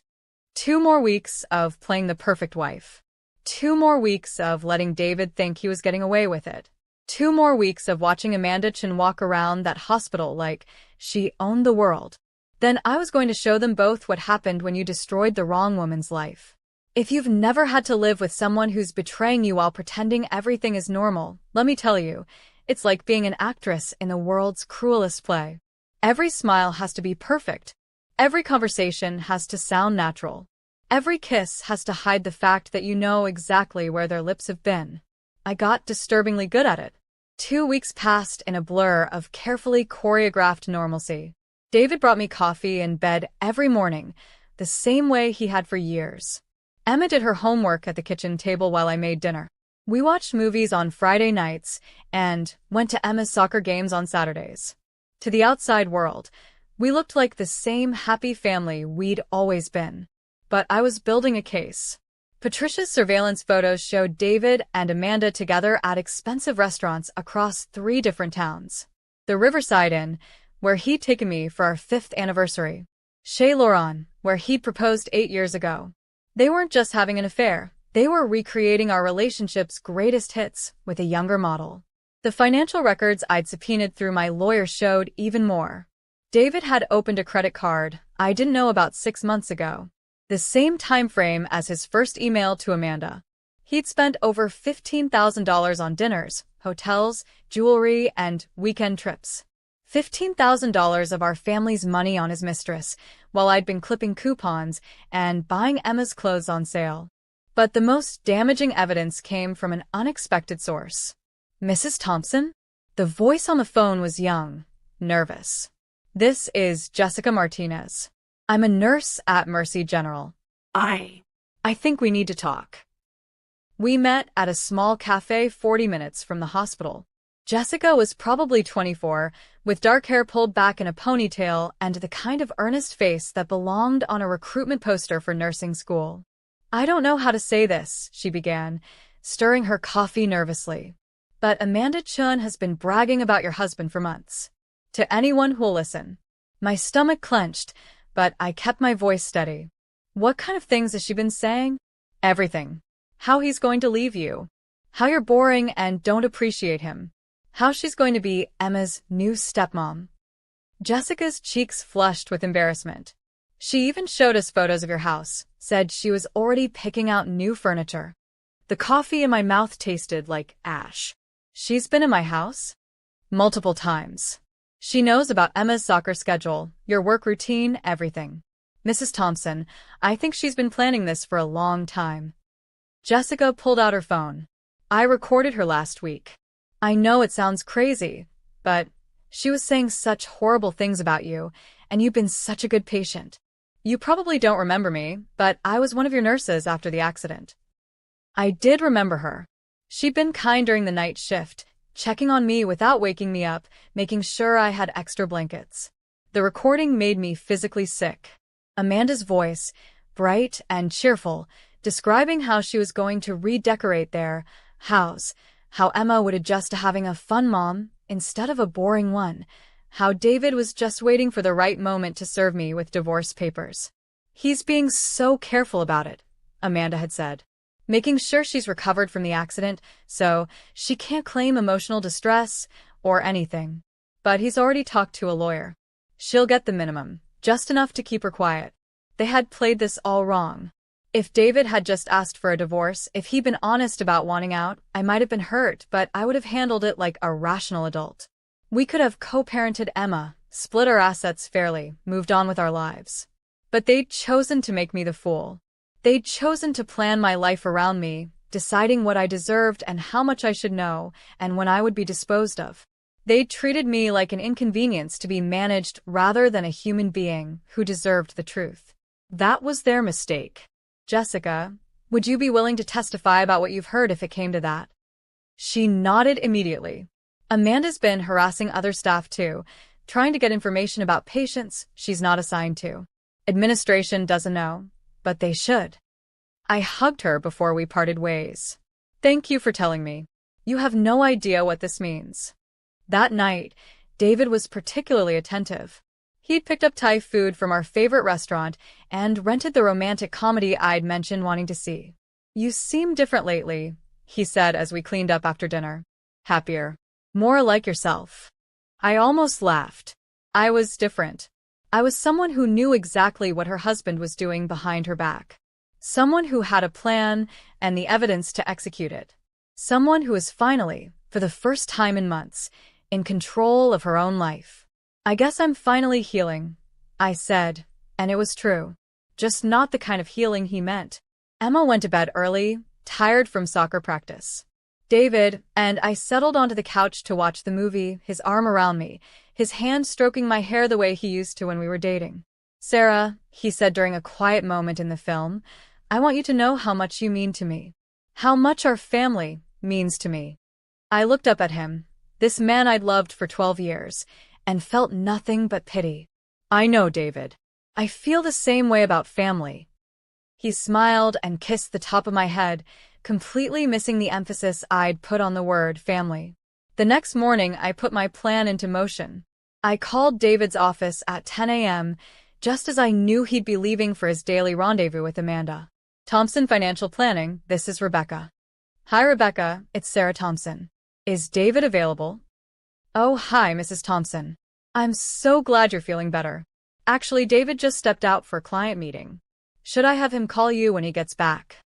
2 more weeks of playing the perfect wife. 2 more weeks of letting David think he was getting away with it. 2 more weeks of watching Amanda Chin walk around that hospital like she owned the world. Then I was going to show them both what happened when you destroyed the wrong woman's life. If you've never had to live with someone who's betraying you while pretending everything is normal, let me tell you, it's like being an actress in the world's cruelest play. Every smile has to be perfect. Every conversation has to sound natural. Every kiss has to hide the fact that you know exactly where their lips have been. I got disturbingly good at it. 2 weeks passed in a blur of carefully choreographed normalcy. David brought me coffee in bed every morning, the same way he had for years. Emma did her homework at the kitchen table while I made dinner. We watched movies on Friday nights and went to Emma's soccer games on Saturdays. To the outside world, we looked like the same happy family we'd always been. But I was building a case. Patricia's surveillance photos showed David and Amanda together at expensive restaurants across 3 different towns. The Riverside Inn, where he'd taken me for our 5th anniversary. Chez Laurent, where he'd proposed 8 years ago. They weren't just having an affair. They were recreating our relationship's greatest hits with a younger model. The financial records I'd subpoenaed through my lawyer showed even more. David had opened a credit card I didn't know about 6 months ago. The same time frame as his first email to Amanda. He'd spent over $15,000 on dinners, hotels, jewelry, and weekend trips. $15,000 of our family's money on his mistress, while I'd been clipping coupons and buying Emma's clothes on sale. But the most damaging evidence came from an unexpected source. Mrs. Thompson? The voice on the phone was young, nervous. This is Jessica Martinez. I'm a nurse at Mercy General. I think we need to talk. We met at a small cafe 40 minutes from the hospital. Jessica was probably 24, with dark hair pulled back in a ponytail and the kind of earnest face that belonged on a recruitment poster for nursing school. I don't know how to say this, she began, stirring her coffee nervously. But Amanda Chun has been bragging about your husband for months. To anyone who'll listen. My stomach clenched, but I kept my voice steady. What kind of things has she been saying? Everything. How he's going to leave you. How you're boring and don't appreciate him. How she's going to be Emma's new stepmom. Jessica's cheeks flushed with embarrassment. She even showed us photos of your house, said she was already picking out new furniture. The coffee in my mouth tasted like ash. She's been in my house? Multiple times. She knows about Emma's soccer schedule, your work routine, everything. Mrs. Thompson, I think she's been planning this for a long time. Jessica pulled out her phone. I recorded her last week. I know it sounds crazy, but she was saying such horrible things about you, and you've been such a good patient. You probably don't remember me, but I was one of your nurses after the accident. I did remember her. She'd been kind during the night shift, checking on me without waking me up, making sure I had extra blankets. The recording made me physically sick. Amanda's voice, bright and cheerful, describing how she was going to redecorate their house, how Emma would adjust to having a fun mom instead of a boring one, how David was just waiting for the right moment to serve me with divorce papers. He's being so careful about it, Amanda had said, making sure she's recovered from the accident so she can't claim emotional distress or anything. But he's already talked to a lawyer. She'll get the minimum, just enough to keep her quiet. They had played this all wrong. If David had just asked for a divorce, if he'd been honest about wanting out, I might have been hurt, but I would have handled it like a rational adult. We could have co-parented Emma, split our assets fairly, moved on with our lives. But they'd chosen to make me the fool. They'd chosen to plan my life around me, deciding what I deserved and how much I should know, and when I would be disposed of. They'd treated me like an inconvenience to be managed rather than a human being who deserved the truth. That was their mistake. Jessica, would you be willing to testify about what you've heard if it came to that? She nodded immediately. Amanda's been harassing other staff too, trying to get information about patients she's not assigned to. Administration doesn't know, but they should. I hugged her before we parted ways. Thank you for telling me. You have no idea what this means. That night, David was particularly attentive. He'd picked up Thai food from our favorite restaurant and rented the romantic comedy I'd mentioned wanting to see. You seem different lately, he said as we cleaned up after dinner. Happier. More like yourself. I almost laughed. I was different. I was someone who knew exactly what her husband was doing behind her back. Someone who had a plan and the evidence to execute it. Someone who was finally, for the first time in months, in control of her own life. I guess I'm finally healing, I said, and it was true. Just not the kind of healing he meant. Emma went to bed early, tired from soccer practice. David, and I settled onto the couch to watch the movie, his arm around me, his hand stroking my hair the way he used to when we were dating. Sarah, he said during a quiet moment in the film, I want you to know how much you mean to me. How much our family means to me. I looked up at him, this man I'd loved for 12 years, and felt nothing but pity. I know, David. I feel the same way about family. He smiled and kissed the top of my head, completely missing the emphasis I'd put on the word family. The next morning, I put my plan into motion. I called David's office at 10 a.m., just as I knew he'd be leaving for his daily rendezvous with Amanda. Thompson Financial Planning, this is Rebecca. Hi, Rebecca, it's Sarah Thompson. Is David available? Oh, hi, Mrs. Thompson. I'm so glad you're feeling better. Actually, David just stepped out for a client meeting. Should I have him call you when he gets back?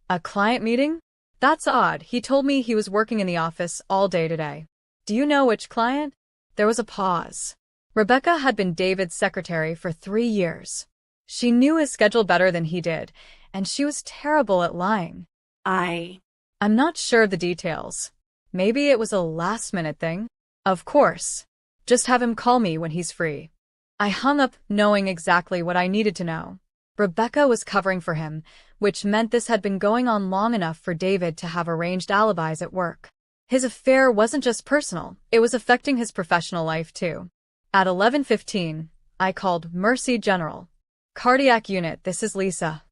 A client meeting? That's odd. He told me he was working in the office all day today. Do you know which client? There was a pause. Rebecca had been David's secretary for 3 years. She knew his schedule better than he did, and she was terrible at lying. I'm not sure of the details. Maybe it was a last-minute thing? Of course. Just have him call me when he's free. I hung up, knowing exactly what I needed to know. Rebecca was covering for him, which meant this had been going on long enough for David to have arranged alibis at work. His affair wasn't just personal, it was affecting his professional life too. At 11:15, I called Mercy General. Cardiac unit, this is Lisa.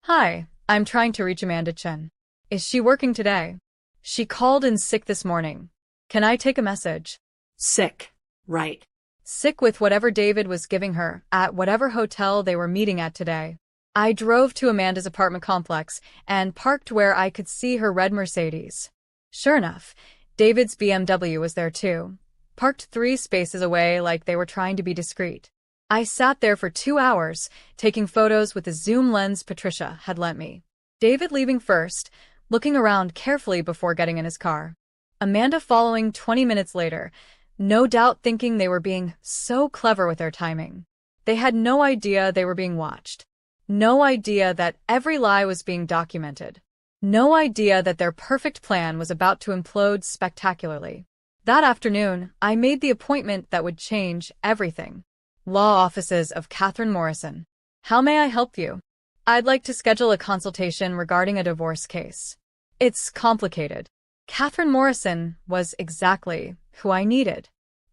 Hi, I'm trying to reach Amanda Chen. Is she working today? She called in sick this morning. Can I take a message? Sick, right. Sick with whatever David was giving her, at whatever hotel they were meeting at today. I drove to Amanda's apartment complex and parked where I could see her red Mercedes. Sure enough, David's BMW was there too, parked 3 spaces away like they were trying to be discreet. I sat there for 2 hours, taking photos with the zoom lens Patricia had lent me. David leaving first, looking around carefully before getting in his car. Amanda following 20 minutes later, no doubt thinking they were being so clever with their timing. They had no idea they were being watched. No idea that every lie was being documented. No idea that their perfect plan was about to implode spectacularly. That afternoon, I made the appointment that would change everything. Law Offices of Catherine Morrison. How may I help you? I'd like to schedule a consultation regarding a divorce case. It's complicated. Catherine Morrison was exactly who I needed.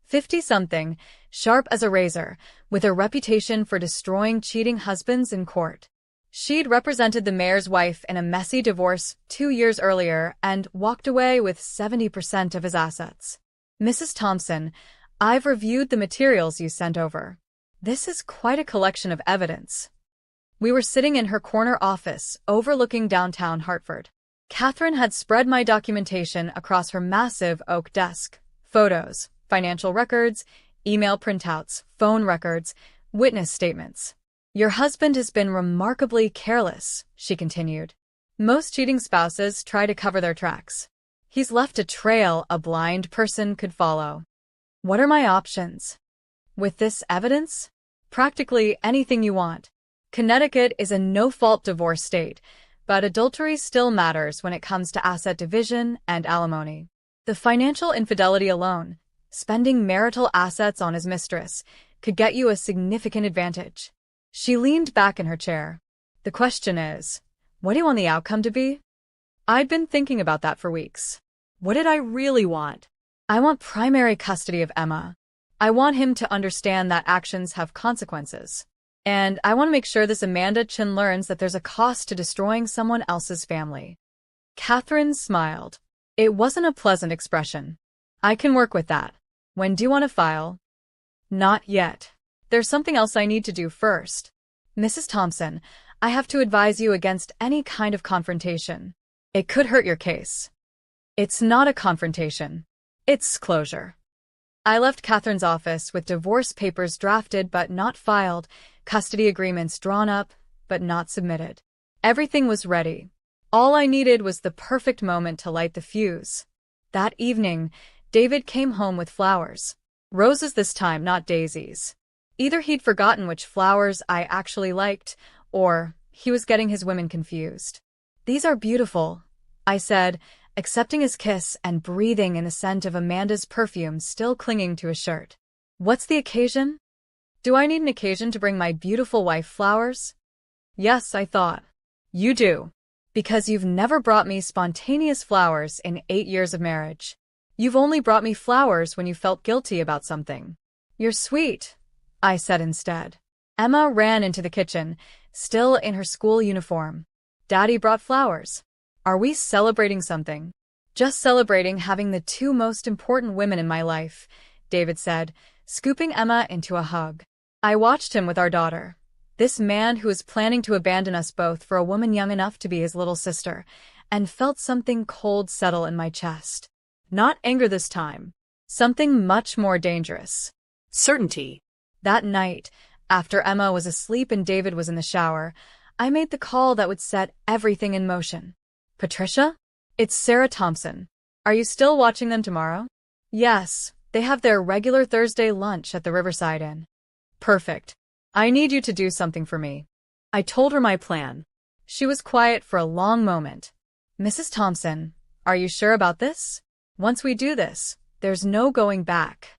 50-something, sharp as a razor, with a reputation for destroying cheating husbands in court. She'd represented the mayor's wife in a messy divorce 2 years earlier and walked away with 70% of his assets. Mrs. Thompson, I've reviewed the materials you sent over. This is quite a collection of evidence. We were sitting in her corner office, overlooking downtown Hartford. Catherine had spread my documentation across her massive oak desk. Photos, financial records, email printouts, phone records, witness statements. Your husband has been remarkably careless, she continued. Most cheating spouses try to cover their tracks. He's left a trail a blind person could follow. What are my options? With this evidence? Practically anything you want. Connecticut is a no-fault divorce state, but adultery still matters when it comes to asset division and alimony. The financial infidelity alone, spending marital assets on his mistress, could get you a significant advantage. She leaned back in her chair. The question is, what do you want the outcome to be? I'd been thinking about that for weeks. What did I really want? I want primary custody of Emma. I want him to understand that actions have consequences. And I want to make sure this Amanda Chen learns that there's a cost to destroying someone else's family. Catherine smiled. It wasn't a pleasant expression. I can work with that. When do you want to file? Not yet. There's something else I need to do first. Mrs. Thompson, I have to advise you against any kind of confrontation. It could hurt your case. It's not a confrontation. It's closure. I left Catherine's office with divorce papers drafted but not filed, custody agreements drawn up but not submitted. Everything was ready. All I needed was the perfect moment to light the fuse. That evening, David came home with flowers. Roses this time, not daisies. Either he'd forgotten which flowers I actually liked, or he was getting his women confused. These are beautiful, I said, accepting his kiss and breathing in the scent of Amanda's perfume still clinging to his shirt. What's the occasion? Do I need an occasion to bring my beautiful wife flowers? Yes, I thought. You do. Because you've never brought me spontaneous flowers in 8 years of marriage. You've only brought me flowers when you felt guilty about something. You're sweet, I said instead. Emma ran into the kitchen, still in her school uniform. Daddy brought flowers. Are we celebrating something? Just celebrating having the two most important women in my life, David said, scooping Emma into a hug. I watched him with our daughter. This man who was planning to abandon us both for a woman young enough to be his little sister, and felt something cold settle in my chest. Not anger this time. Something much more dangerous. Certainty. That night, after Emma was asleep and David was in the shower, I made the call that would set everything in motion. Patricia? It's Sarah Thompson. Are you still watching them tomorrow? Yes, they have their regular Thursday lunch at the Riverside Inn. Perfect. I need you to do something for me. I told her my plan. She was quiet for a long moment. Mrs. Thompson, are you sure about this? Once we do this, there's no going back.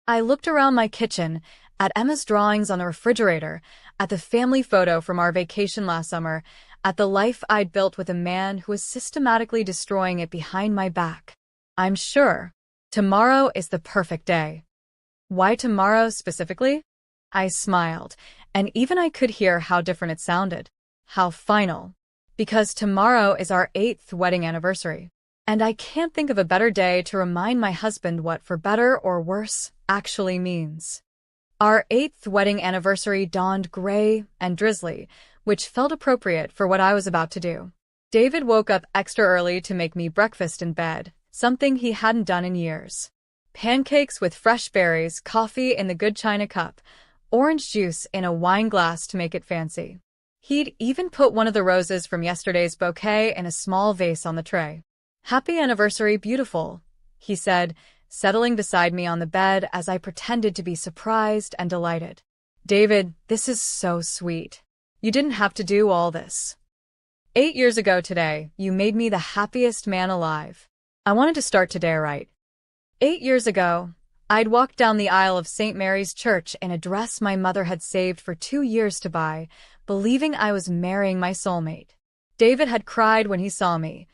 I looked around my kitchen, at Emma's drawings on the refrigerator, at the family photo from our vacation last summer, at the life I'd built with a man who was systematically destroying it behind my back. I'm sure. Tomorrow is the perfect day. Why tomorrow specifically? I smiled, and even I could hear how different it sounded. How final. Because tomorrow is our 8th wedding anniversary. And I can't think of a better day to remind my husband what for better or worse actually means. Our 8th wedding anniversary dawned gray and drizzly, which felt appropriate for what I was about to do. David woke up extra early to make me breakfast in bed, something he hadn't done in years. Pancakes with fresh berries, coffee in the good china cup, orange juice in a wine glass to make it fancy. He'd even put one of the roses from yesterday's bouquet in a small vase on the tray. Happy anniversary, beautiful, he said, settling beside me on the bed as I pretended to be surprised and delighted. David, this is so sweet. You didn't have to do all this. 8 years ago today, you made me the happiest man alive. I wanted to start today right. 8 years ago, I'd walked down the aisle of St. Mary's Church in a dress my mother had saved for 2 years to buy, believing I was marrying my soulmate. David had cried when he saw me,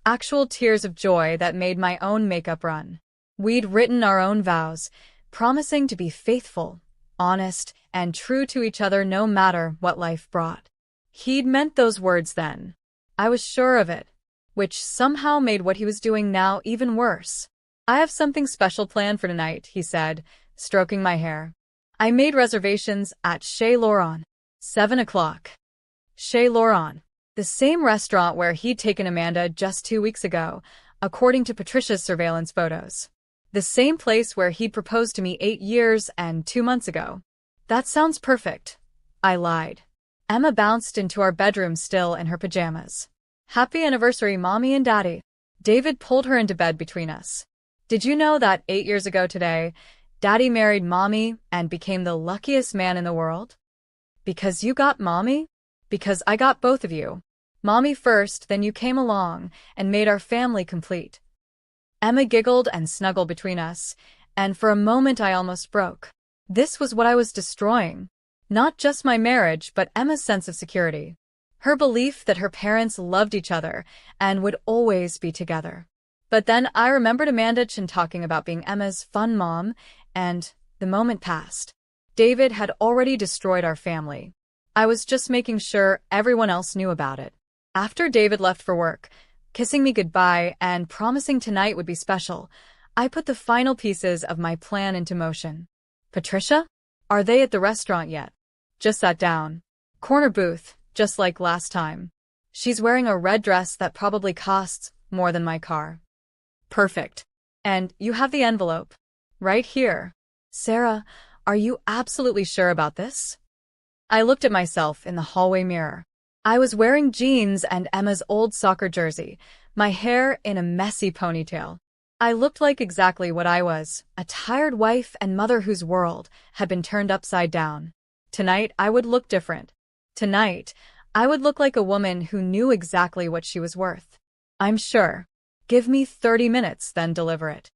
actual tears of joy that made my own makeup run. We'd written our own vows, promising to be faithful, honest, and true to each other no matter what life brought. He'd meant those words then. I was sure of it, which somehow made what he was doing now even worse. I have something special planned for tonight, he said, stroking my hair. I made reservations at Chez Laurent. 7 o'clock. Chez Laurent, the same restaurant where he'd taken Amanda just 2 weeks ago, according to Patricia's surveillance photos. The same place where he'd proposed to me 8 years and 2 months ago. That sounds perfect. I lied. Emma bounced into our bedroom still in her pajamas. Happy anniversary, Mommy and Daddy. David pulled her into bed between us. Did you know that 8 years ago today, Daddy married Mommy and became the luckiest man in the world? Because you got Mommy? Because I got both of you. Mommy first, then you came along and made our family complete. Emma giggled and snuggled between us, and for a moment I almost broke. This was what I was destroying. Not just my marriage, but Emma's sense of security. Her belief that her parents loved each other and would always be together. But then I remembered Amanda Chen talking about being Emma's fun mom, and the moment passed. David had already destroyed our family. I was just making sure everyone else knew about it. After David left for work, kissing me goodbye and promising tonight would be special, I put the final pieces of my plan into motion. Patricia? Are they at the restaurant yet? Just sat down. Corner booth, just like last time. She's wearing a red dress that probably costs more than my car. Perfect. And you have the envelope. Right here. Sarah, are you absolutely sure about this? I looked at myself in the hallway mirror. I was wearing jeans and Emma's old soccer jersey, my hair in a messy ponytail. I looked like exactly what I was, a tired wife and mother whose world had been turned upside down. Tonight, I would look different. Tonight, I would look like a woman who knew exactly what she was worth. I'm sure. Give me 30 minutes, then deliver it.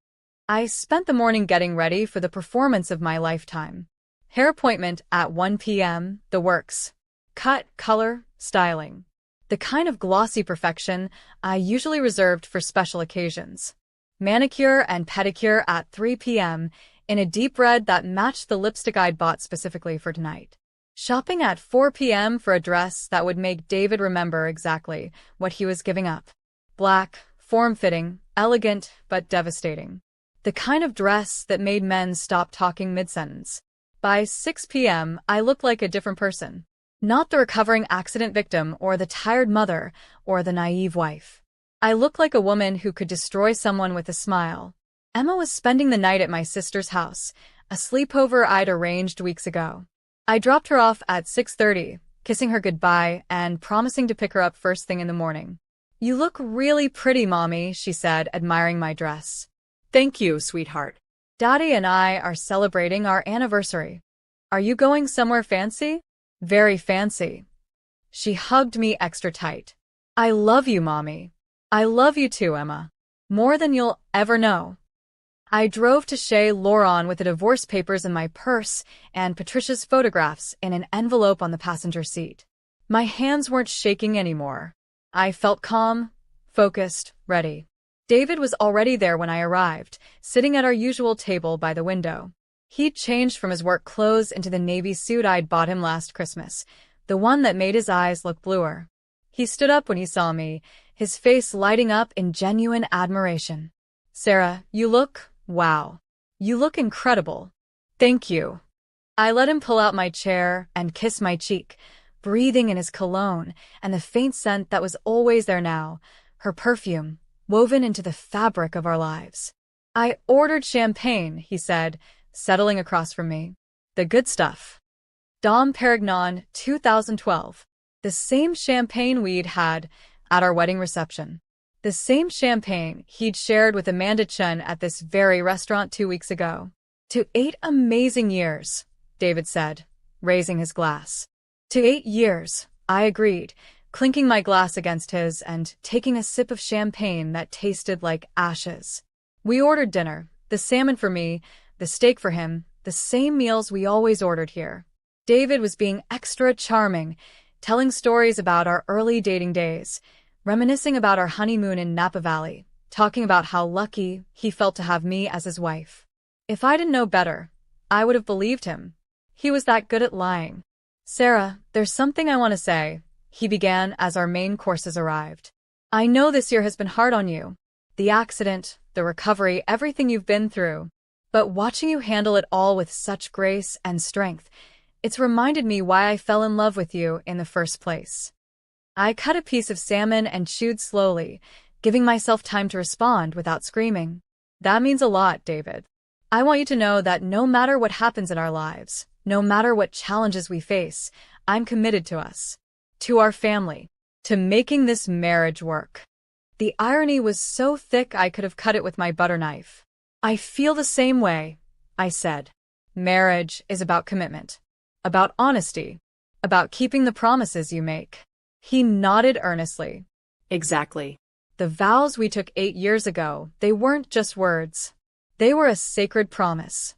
I spent the morning getting ready for the performance of my lifetime. Hair appointment at 1 p.m., the works. Cut, color, styling. The kind of glossy perfection I usually reserved for special occasions. Manicure and pedicure at 3 p.m. in a deep red that matched the lipstick I'd bought specifically for tonight. Shopping at 4 p.m. for a dress that would make David remember exactly what he was giving up. Black, form-fitting, elegant, but devastating. The kind of dress that made men stop talking mid-sentence. By 6 p.m., I looked like a different person. Not the recovering accident victim or the tired mother or the naive wife. I looked like a woman who could destroy someone with a smile. Emma was spending the night at my sister's house, a sleepover I'd arranged weeks ago. I dropped her off at 6:30, kissing her goodbye and promising to pick her up first thing in the morning. "You look really pretty, Mommy," she said, admiring my dress. Thank you, sweetheart. "Daddy and I are celebrating our anniversary. Are you going somewhere fancy?" "Very fancy." She hugged me extra tight. "I love you, Mommy." "I love you too, Emma. More than you'll ever know." I drove to Chez Laurent with the divorce papers in my purse and Patricia's photographs in an envelope on the passenger seat. My hands weren't shaking anymore. I felt calm, focused, ready. David was already there when I arrived, sitting at our usual table by the window. He'd changed from his work clothes into the navy suit I'd bought him last Christmas, the one that made his eyes look bluer. He stood up when he saw me, his face lighting up in genuine admiration. "Sarah, you look... wow. You look incredible." "Thank you." I let him pull out my chair and kiss my cheek, breathing in his cologne and the faint scent that was always there now, her perfume, woven into the fabric of our lives. "I ordered champagne," he said, settling across from me. "The good stuff. Dom Perignon 2012. The same champagne we'd had at our wedding reception. The same champagne he'd shared with Amanda Chen at this very restaurant 2 weeks ago. "To 8 amazing years," David said, raising his glass. "To 8 years," I agreed, clinking my glass against his and taking a sip of champagne that tasted like ashes. We ordered dinner, the salmon for me, the steak for him, the same meals we always ordered here. David was being extra charming, telling stories about our early dating days, reminiscing about our honeymoon in Napa Valley, talking about how lucky he felt to have me as his wife. If I didn't know better, I would have believed him. He was that good at lying. "Sarah, there's something I want to say," he began as our main courses arrived. "I know this year has been hard on you. The accident, the recovery, everything you've been through. But watching you handle it all with such grace and strength, it's reminded me why I fell in love with you in the first place." I cut a piece of salmon and chewed slowly, giving myself time to respond without screaming. "That means a lot, David. I want you to know that no matter what happens in our lives, no matter what challenges we face, I'm committed to us, to our family, to making this marriage work." The irony was so thick I could have cut it with my butter knife. "I feel the same way," I said. "Marriage is about commitment, about honesty, about keeping the promises you make." He nodded earnestly. Exactly. The vows we took 8 years ago, they weren't just words. They were a sacred promise.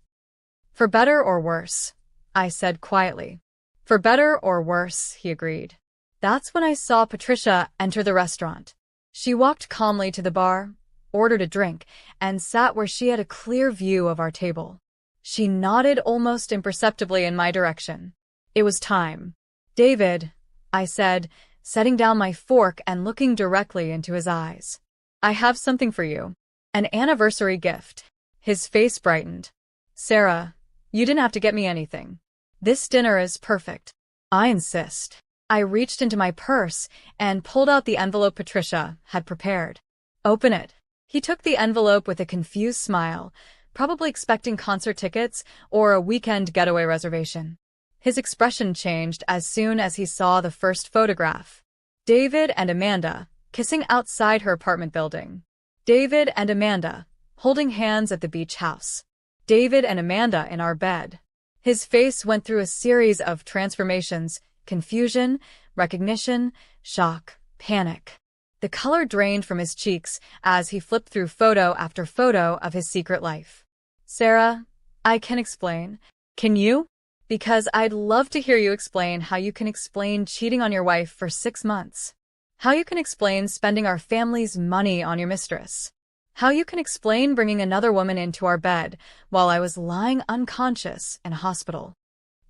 "For better or worse," I said quietly. "For better or worse," he agreed. That's when I saw Patricia enter the restaurant. She walked calmly to the bar, ordered a drink, and sat where she had a clear view of our table. She nodded almost imperceptibly in my direction. It was time. "David," I said, setting down my fork and looking directly into his eyes. "I have something for you. An anniversary gift." His face brightened. "Sarah, you didn't have to get me anything. This dinner is perfect. I insist." I reached into my purse and pulled out the envelope Patricia had prepared. "Open it." He took the envelope with a confused smile, probably expecting concert tickets or a weekend getaway reservation. His expression changed as soon as he saw the first photograph. David and Amanda, kissing outside her apartment building. David and Amanda, holding hands at the beach house. David and Amanda in our bed. His face went through a series of transformations: confusion, recognition, shock, panic. The color drained from his cheeks as he flipped through photo after photo of his secret life. Sarah, I can explain. Can you? Because I'd love to hear you explain how you can explain cheating on your wife for 6 months. How you can explain spending our family's money on your mistress. How you can explain bringing another woman into our bed while I was lying unconscious in a hospital.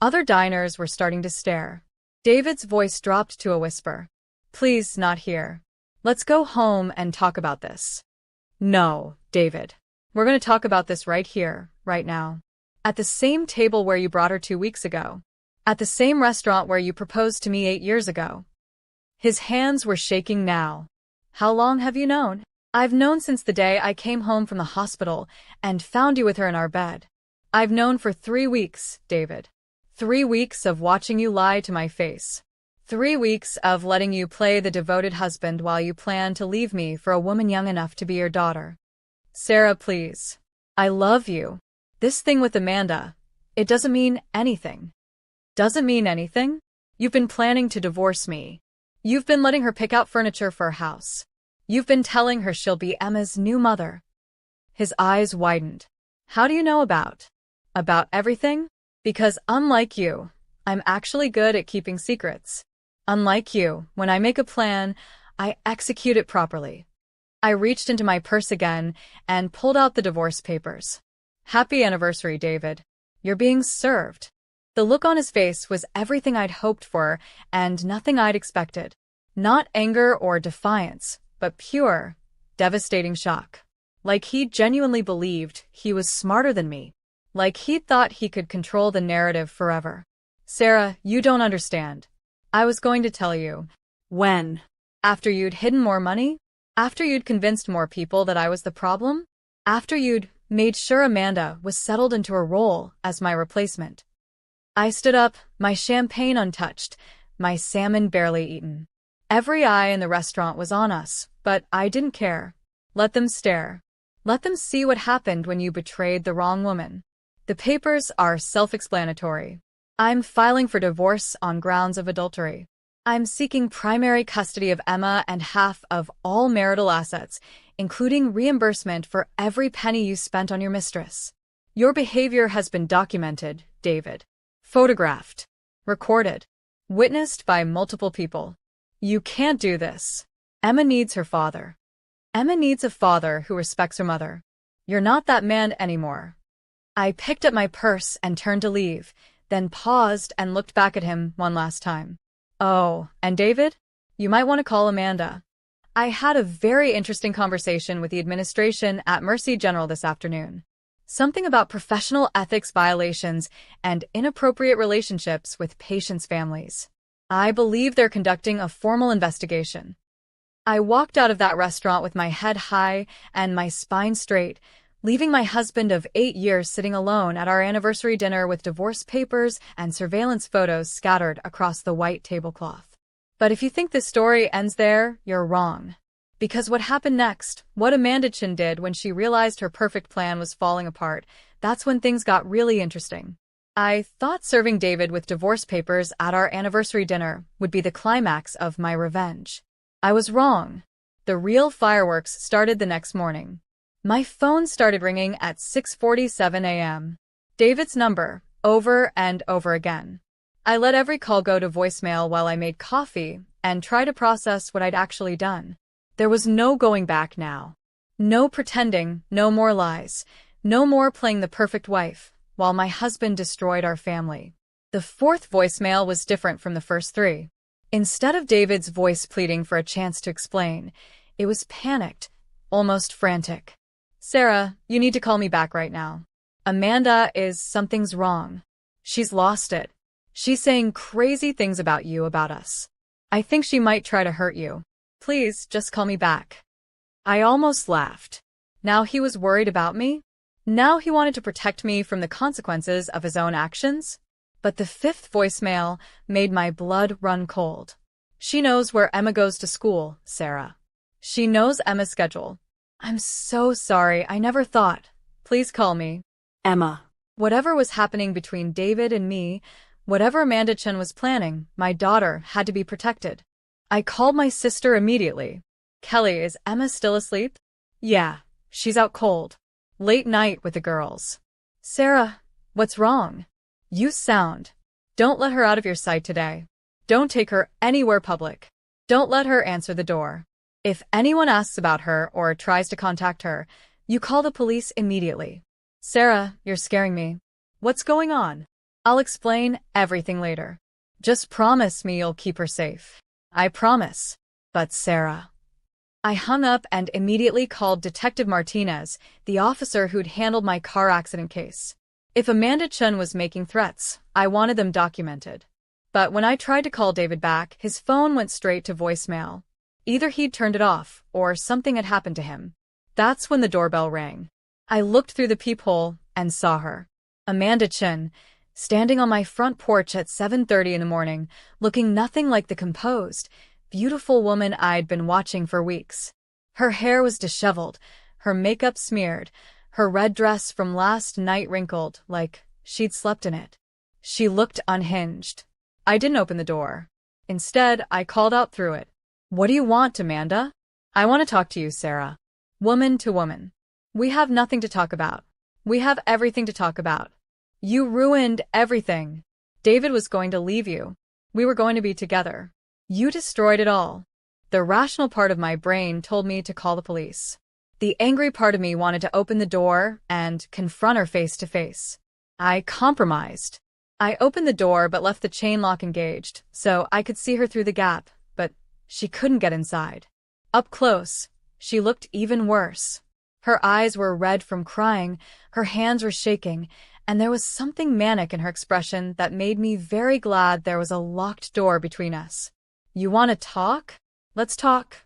Other diners were starting to stare. David's voice dropped to a whisper. Please, not here. Let's go home and talk about this. No, David. We're going to talk about this right here, right now. At the same table where you brought her 2 weeks ago. At the same restaurant where you proposed to me 8 years ago. His hands were shaking now. How long have you known? I've known since the day I came home from the hospital and found you with her in our bed. I've known for 3 weeks, David. 3 weeks of watching you lie to my face. 3 weeks of letting you play the devoted husband while you plan to leave me for a woman young enough to be your daughter. Sarah, please. I love you. This thing with Amanda, it doesn't mean anything. Doesn't mean anything? You've been planning to divorce me. You've been letting her pick out furniture for her house. You've been telling her she'll be Emma's new mother. His eyes widened. How do you know about everything? Because unlike you, I'm actually good at keeping secrets. Unlike you, when I make a plan, I execute it properly. I reached into my purse again and pulled out the divorce papers. Happy anniversary, David. You're being served. The look on his face was everything I'd hoped for and nothing I'd expected. Not anger or defiance, but pure, devastating shock. Like he genuinely believed he was smarter than me. Like he thought he could control the narrative forever. Sarah, you don't understand. I was going to tell you. When? After you'd hidden more money? After you'd convinced more people that I was the problem? After you'd made sure Amanda was settled into her role as my replacement. I stood up, my champagne untouched, my salmon barely eaten. Every eye in the restaurant was on us, but I didn't care. Let them stare. Let them see what happened when you betrayed the wrong woman. The papers are self-explanatory. I'm filing for divorce on grounds of adultery. I'm seeking primary custody of Emma and half of all marital assets, including reimbursement for every penny you spent on your mistress. Your behavior has been documented, David. Photographed. Recorded. Witnessed by multiple people. You can't do this. Emma needs her father. Emma needs a father who respects her mother. You're not that man anymore. I picked up my purse and turned to leave, then paused and looked back at him one last time. Oh, and David? You might want to call Amanda. I had a very interesting conversation with the administration at Mercy General this afternoon. Something about professional ethics violations and inappropriate relationships with patients' families. I believe they're conducting a formal investigation. I walked out of that restaurant with my head high and my spine straight, leaving my husband of 8 years sitting alone at our anniversary dinner with divorce papers and surveillance photos scattered across the white tablecloth. But if you think this story ends there, you're wrong. Because what happened next, what Amanda Chin did when she realized her perfect plan was falling apart, that's when things got really interesting. I thought serving David with divorce papers at our anniversary dinner would be the climax of my revenge. I was wrong. The real fireworks started the next morning. My phone started ringing at 6:47 a.m. David's number, over and over again. I let every call go to voicemail while I made coffee and tried to process what I'd actually done. There was no going back now. No pretending, no more lies, no more playing the perfect wife, while my husband destroyed our family. The fourth voicemail was different from the first 3. Instead of David's voice pleading for a chance to explain, it was panicked, almost frantic. Sarah, you need to call me back right now. Something's wrong. She's lost it. She's saying crazy things about you, about us. I think she might try to hurt you. Please, just call me back. I almost laughed. Now he was worried about me? Now he wanted to protect me from the consequences of his own actions? But the fifth voicemail made my blood run cold. She knows where Emma goes to school, Sarah. She knows Emma's schedule. I'm so sorry, I never thought. Please call me. Emma. Whatever was happening between David and me, whatever Amanda Chen was planning, my daughter had to be protected. I called my sister immediately. Kelly, is Emma still asleep? Yeah, she's out cold. Late night with the girls. Sarah, what's wrong? You sound. Don't let her out of your sight today. Don't take her anywhere public. Don't let her answer the door. If anyone asks about her or tries to contact her, you call the police immediately. Sarah, you're scaring me. What's going on? I'll explain everything later. Just promise me you'll keep her safe. I promise. But Sarah. I hung up and immediately called Detective Martinez, the officer who'd handled my car accident case. If Amanda Chen was making threats, I wanted them documented. But when I tried to call David back, his phone went straight to voicemail. Either he'd turned it off, or something had happened to him. That's when the doorbell rang. I looked through the peephole and saw her. Amanda Chen, standing on my front porch at 7:30 in the morning, looking nothing like the composed, beautiful woman I'd been watching for weeks. Her hair was disheveled, her makeup smeared, her red dress from last night wrinkled, like she'd slept in it. She looked unhinged. I didn't open the door. Instead, I called out through it. What do you want, Amanda? I want to talk to you, Sarah. Woman to woman. We have nothing to talk about. We have everything to talk about. You ruined everything. David was going to leave you. We were going to be together. You destroyed it all. The rational part of my brain told me to call the police. The angry part of me wanted to open the door and confront her face to face. I compromised. I opened the door but left the chain lock engaged, so I could see her through the gap, but she couldn't get inside. Up close, she looked even worse. Her eyes were red from crying, her hands were shaking, and there was something manic in her expression that made me very glad there was a locked door between us. You want to talk? Let's talk,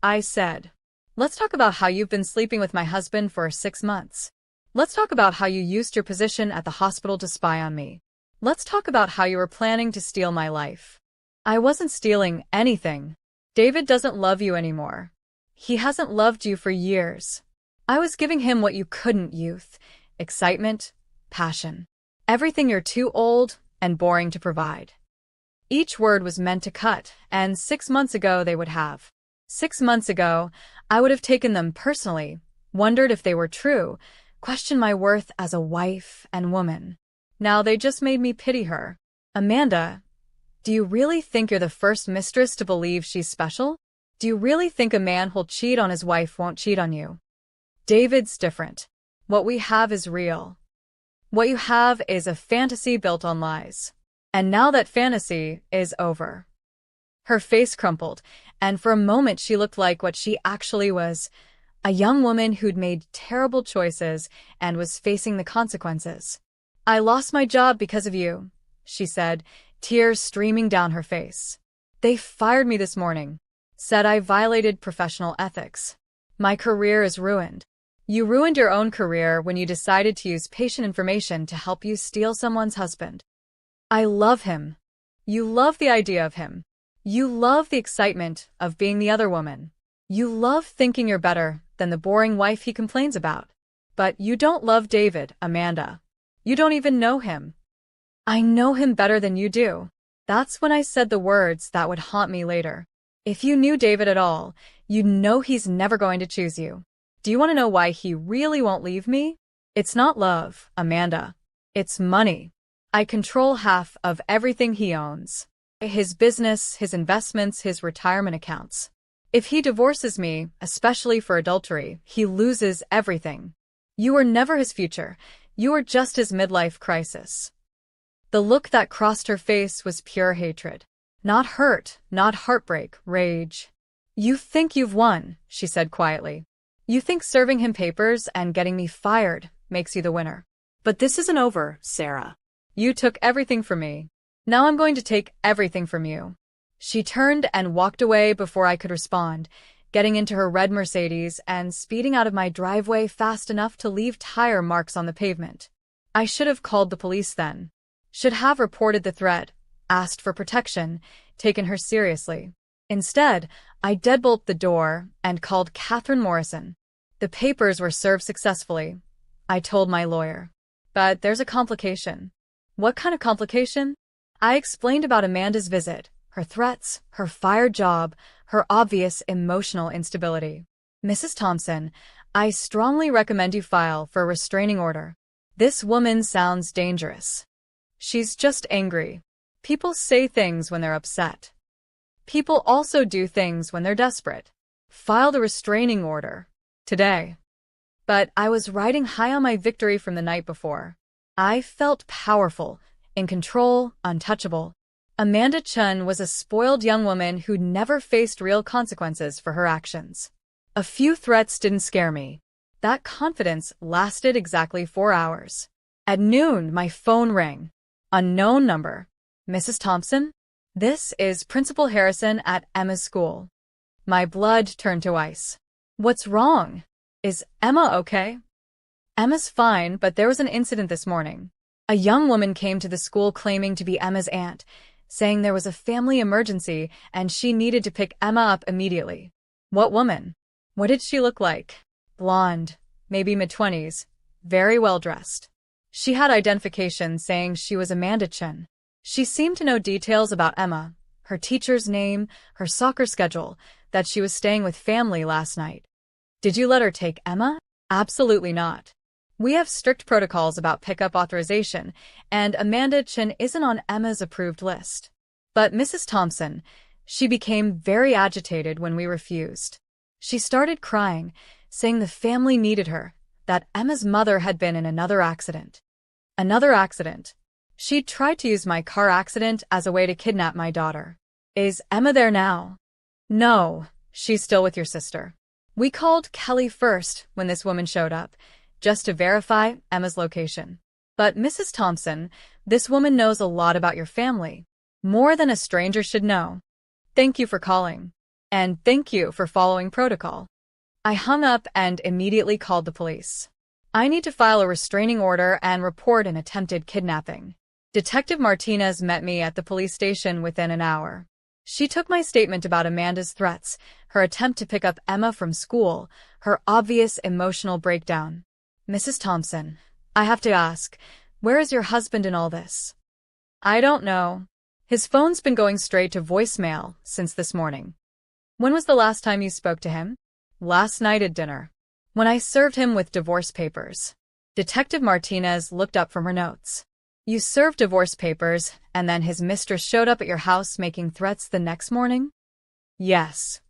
I said. Let's talk about how you've been sleeping with my husband for 6 months. Let's talk about how you used your position at the hospital to spy on me. Let's talk about how you were planning to steal my life. I wasn't stealing anything. David doesn't love you anymore. He hasn't loved you for years. I was giving him what you couldn't, youth, excitement, passion. Everything you're too old and boring to provide. Each word was meant to cut, and 6 months ago they would have. 6 months ago, I would have taken them personally, wondered if they were true, questioned my worth as a wife and woman. Now they just made me pity her. Amanda, do you really think you're the first mistress to believe she's special? Do you really think a man who'll cheat on his wife won't cheat on you? David's different. What we have is real. What you have is a fantasy built on lies. And now that fantasy is over. Her face crumpled, and for a moment she looked like what she actually was, a young woman who'd made terrible choices and was facing the consequences. I lost my job because of you, she said, tears streaming down her face. They fired me this morning, said I violated professional ethics. My career is ruined. You ruined your own career when you decided to use patient information to help you steal someone's husband. I love him. You love the idea of him. You love the excitement of being the other woman. You love thinking you're better than the boring wife he complains about. But you don't love David, Amanda. You don't even know him. I know him better than you do. That's when I said the words that would haunt me later. If you knew David at all, you'd know he's never going to choose you. Do you want to know why he really won't leave me? It's not love, Amanda. It's money. I control half of everything he owns. His business, his investments, his retirement accounts. If he divorces me, especially for adultery, he loses everything. You were never his future. You were just his midlife crisis. The look that crossed her face was pure hatred. Not hurt, not heartbreak, rage. You think you've won, she said quietly. You think serving him papers and getting me fired makes you the winner. But this isn't over, Sarah. You took everything from me. Now I'm going to take everything from you. She turned and walked away before I could respond, getting into her red Mercedes and speeding out of my driveway fast enough to leave tire marks on the pavement. I should have called the police then. Should have reported the threat, asked for protection, taken her seriously. Instead, I deadbolt the door and called Catherine Morrison. The papers were served successfully, I told my lawyer. But there's a complication. What kind of complication? I explained about Amanda's visit, Her threats, her fired job, her obvious emotional instability. Mrs. Thompson, I strongly recommend you file for a restraining order. This woman sounds dangerous. She's just angry. People say things when they're upset. People also do things when they're desperate. File the restraining order. Today. But I was riding high on my victory from the night before. I felt powerful, in control, untouchable. Amanda Chun was a spoiled young woman who'd never faced real consequences for her actions. A few threats didn't scare me. That confidence lasted exactly 4 hours. At noon, my phone rang. Unknown number. Mrs. Thompson? This is Principal Harrison at Emma's school. My blood turned to ice. What's wrong? Is Emma okay? Emma's fine, but there was an incident this morning. A young woman came to the school claiming to be Emma's aunt, saying there was a family emergency and she needed to pick Emma up immediately. What woman? What did she look like? Blonde, maybe mid-20s, very well dressed. She had identification saying she was Amanda Chen. She seemed to know details about Emma, her teacher's name, her soccer schedule, that she was staying with family last night. Did you let her take Emma? Absolutely not. We have strict protocols about pickup authorization, and Amanda Chen isn't on Emma's approved list. But Mrs. Thompson, she became very agitated when we refused. She started crying, saying the family needed her, that Emma's mother had been in another accident. Another accident. She'd tried to use my car accident as a way to kidnap my daughter. Is Emma there now? No, she's still with your sister. We called Kelly first when this woman showed up, just to verify Emma's location. But Mrs. Thompson, this woman knows a lot about your family. More than a stranger should know. Thank you for calling. And thank you for following protocol. I hung up and immediately called the police. I need to file a restraining order and report an attempted kidnapping. Detective Martinez met me at the police station within an hour. She took my statement about Amanda's threats, her attempt to pick up Emma from school, her obvious emotional breakdown. Mrs. Thompson, I have to ask, where is your husband in all this? I don't know. His phone's been going straight to voicemail since this morning. When was the last time you spoke to him? Last night at dinner, when I served him with divorce papers. Detective Martinez looked up from her notes. You served divorce papers, and then his mistress showed up at your house making threats the next morning? Yes.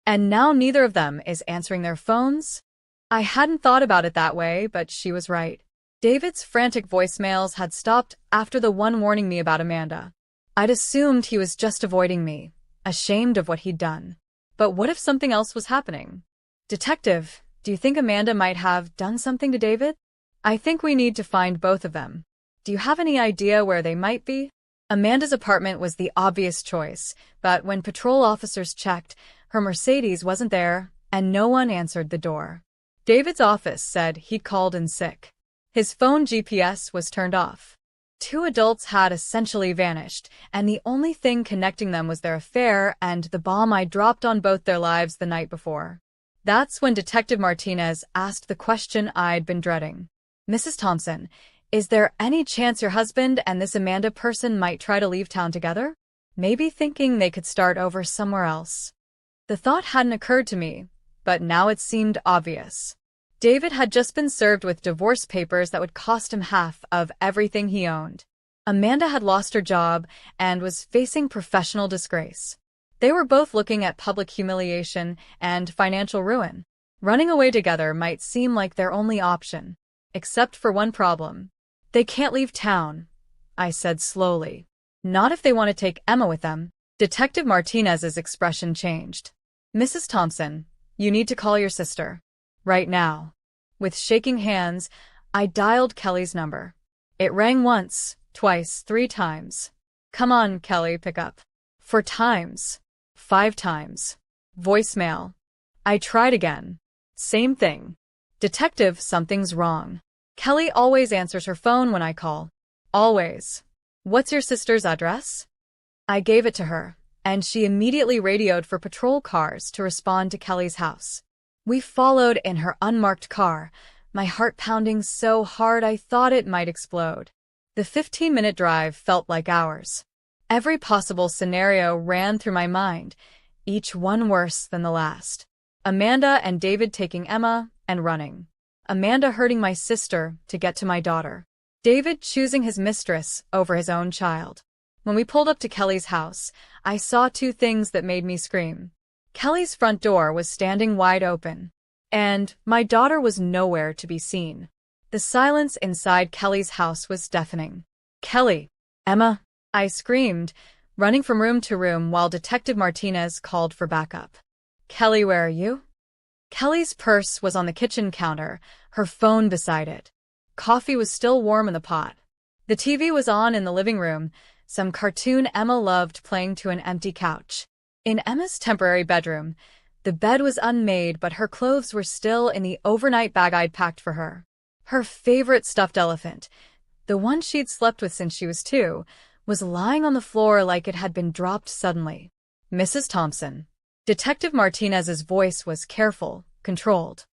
And now neither of them is answering their phones? I hadn't thought about it that way, but she was right. David's frantic voicemails had stopped after the one warning me about Amanda. I'd assumed he was just avoiding me, ashamed of what he'd done. But what if something else was happening? Detective, do you think Amanda might have done something to David? I think we need to find both of them. Do you have any idea where they might be? Amanda's apartment was the obvious choice, but when patrol officers checked, her Mercedes wasn't there, and no one answered the door. David's office said he'd called in sick. His phone GPS was turned off. 2 adults had essentially vanished, and the only thing connecting them was their affair and the bomb I dropped on both their lives the night before. That's when Detective Martinez asked the question I'd been dreading. Mrs. Thompson, is there any chance your husband and this Amanda person might try to leave town together? Maybe thinking they could start over somewhere else. The thought hadn't occurred to me, but now it seemed obvious. David had just been served with divorce papers that would cost him half of everything he owned. Amanda had lost her job and was facing professional disgrace. They were both looking at public humiliation and financial ruin. Running away together might seem like their only option, except for one problem. They can't leave town, I said slowly. Not if they want to take Emma with them. Detective Martinez's expression changed. Mrs. Thompson, you need to call your sister. Right now. With shaking hands, I dialed Kelly's number. It rang once, twice, 3 times. Come on, Kelly, pick up. 4 times. 5 times. Voicemail. I tried again. Same thing. Detective, something's wrong. Kelly always answers her phone when I call. Always. What's your sister's address? I gave it to her, and she immediately radioed for patrol cars to respond to Kelly's house. We followed in her unmarked car, my heart pounding so hard I thought it might explode. The 15-minute drive felt like hours. Every possible scenario ran through my mind, each one worse than the last. Amanda and David taking Emma and running. Amanda hurting my sister to get to my daughter. David choosing his mistress over his own child. When we pulled up to Kelly's house, I saw two things that made me scream. Kelly's front door was standing wide open, and my daughter was nowhere to be seen. The silence inside Kelly's house was deafening. "Kelly! Emma!" I screamed, running from room to room while Detective Martinez called for backup. "Kelly, where are you?" Kelly's purse was on the kitchen counter, her phone beside it. Coffee was still warm in the pot. The TV was on in the living room, some cartoon Emma loved playing to an empty couch. In Emma's temporary bedroom, the bed was unmade, but her clothes were still in the overnight bag I'd packed for her. Her favorite stuffed elephant, the one she'd slept with since she was 2, was lying on the floor like it had been dropped suddenly. "Mrs. Thompson." Detective Martinez's voice was careful, controlled.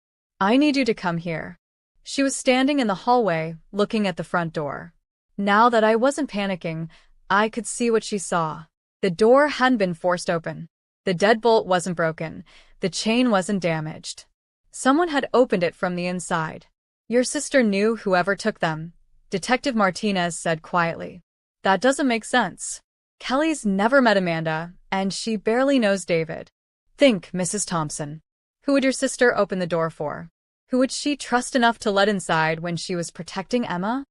"I need you to come here." She was standing in the hallway, looking at the front door. Now that I wasn't panicking, I could see what she saw. The door hadn't been forced open. The deadbolt wasn't broken. The chain wasn't damaged. Someone had opened it from the inside. "Your sister knew whoever took them," Detective Martinez said quietly. "That doesn't make sense. Kelly's never met Amanda, and she barely knows David. Think, Mrs. Thompson. Who would your sister open the door for? Who would she trust enough to let inside when she was protecting Emma?"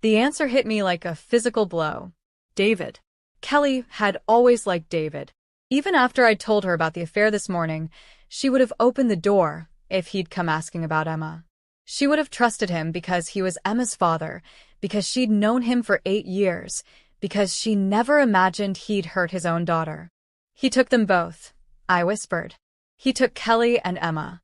The answer hit me like a physical blow. David. Kelly had always liked David. Even after I'd told her about the affair this morning, she would have opened the door if he'd come asking about Emma. She would have trusted him because he was Emma's father, because she'd known him for 8 years, because she never imagined he'd hurt his own daughter. "He took them both," I whispered. "He took Kelly and Emma."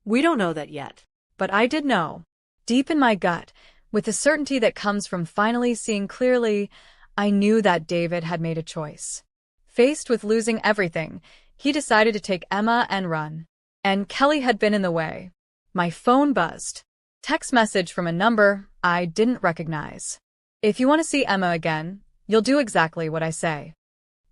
We don't know that yet. But I did know. Deep in my gut, with the certainty that comes from finally seeing clearly, I knew that David had made a choice. Faced with losing everything, he decided to take Emma and run. And Kelly had been in the way. My phone buzzed. Text message from a number I didn't recognize. "If you want to see Emma again, you'll do exactly what I say."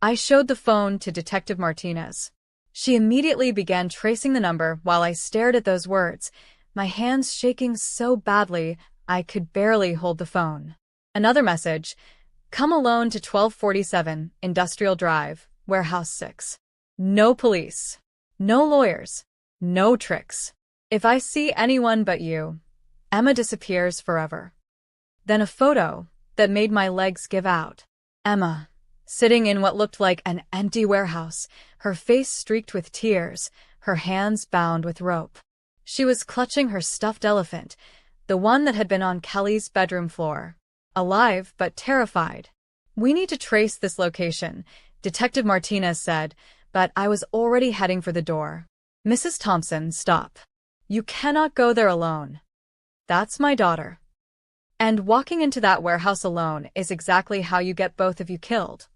I showed the phone to Detective Martinez. She immediately began tracing the number while I stared at those words, my hands shaking so badly I could barely hold the phone. Another message: "Come alone to 1247 Industrial Drive, Warehouse 6. No police. No lawyers. No tricks. If I see anyone but you, Emma disappears forever." Then a photo that made my legs give out. Emma, sitting in what looked like an empty warehouse, her face streaked with tears, her hands bound with rope. She was clutching her stuffed elephant, the one that had been on Kelly's bedroom floor. Alive but terrified. "We need to trace this location," Detective Martinez said, but I was already heading for the door. "Mrs. Thompson, stop. You cannot go there alone. That's my daughter. And walking into that warehouse alone is exactly how you get both of you killed."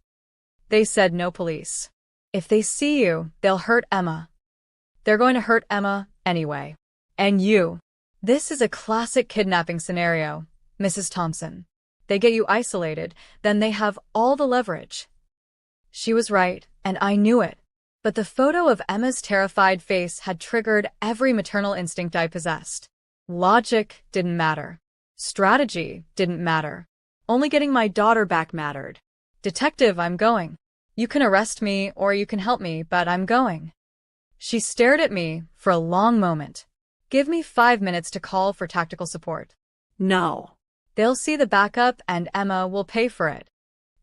They said no police. "If they see you, they'll hurt Emma. They're going to hurt Emma anyway. And you. This is a classic kidnapping scenario, Mrs. Thompson. They get you isolated, then they have all the leverage." She was right, and I knew it. But the photo of Emma's terrified face had triggered every maternal instinct I possessed. Logic didn't matter. Strategy didn't matter. Only getting my daughter back mattered. "Detective, I'm going. You can arrest me or you can help me, but I'm going." She stared at me for a long moment. "Give me 5 minutes to call for tactical support." No. "They'll see the backup and Emma will pay for it."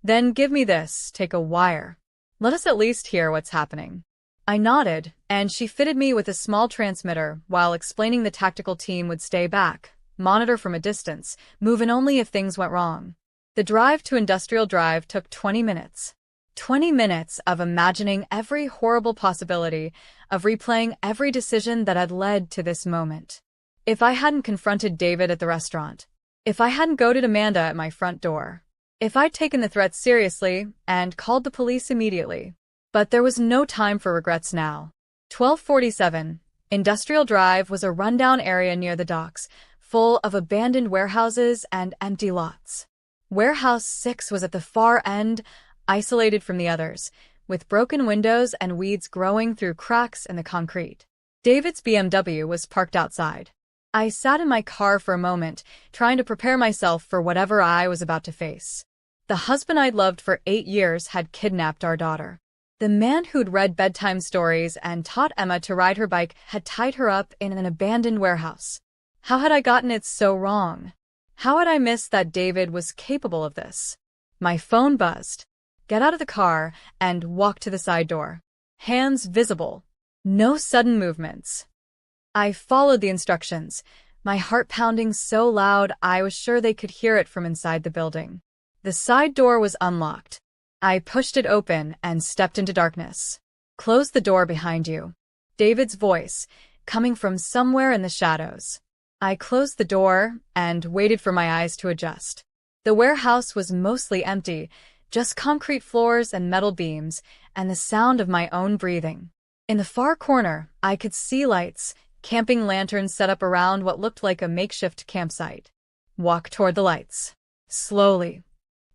"Then give me this, take a wire. Let us at least hear what's happening." I nodded, and she fitted me with a small transmitter while explaining the tactical team would stay back, monitor from a distance, move in only if things went wrong. The drive to Industrial Drive took 20 minutes. 20 minutes of imagining every horrible possibility, of replaying every decision that had led to this moment. If I hadn't confronted David at the restaurant, if I hadn't goaded Amanda at my front door, if I'd taken the threat seriously and called the police immediately. But there was no time for regrets now. 1247 Industrial Drive was a rundown area near the docks, full of abandoned warehouses and empty lots. Warehouse 6 was at the far end, isolated from the others, with broken windows and weeds growing through cracks in the concrete. David's BMW was parked outside. I sat in my car for a moment, trying to prepare myself for whatever I was about to face. The husband I'd loved for 8 years had kidnapped our daughter. The man who'd read bedtime stories and taught Emma to ride her bike had tied her up in an abandoned warehouse. How had I gotten it so wrong? How had I missed that David was capable of this? My phone buzzed. Get out of the car and walk to the side door. Hands visible. No sudden movements. I followed the instructions, my heart pounding so loud I was sure they could hear it from inside the building. The side door was unlocked. I pushed it open and stepped into darkness. Close the door behind you. David's voice, coming from somewhere in the shadows. I closed the door and waited for my eyes to adjust. The warehouse was mostly empty, just concrete floors and metal beams, and the sound of my own breathing. In the far corner, I could see lights, camping lanterns set up around what looked like a makeshift campsite. Walk toward the lights. Slowly.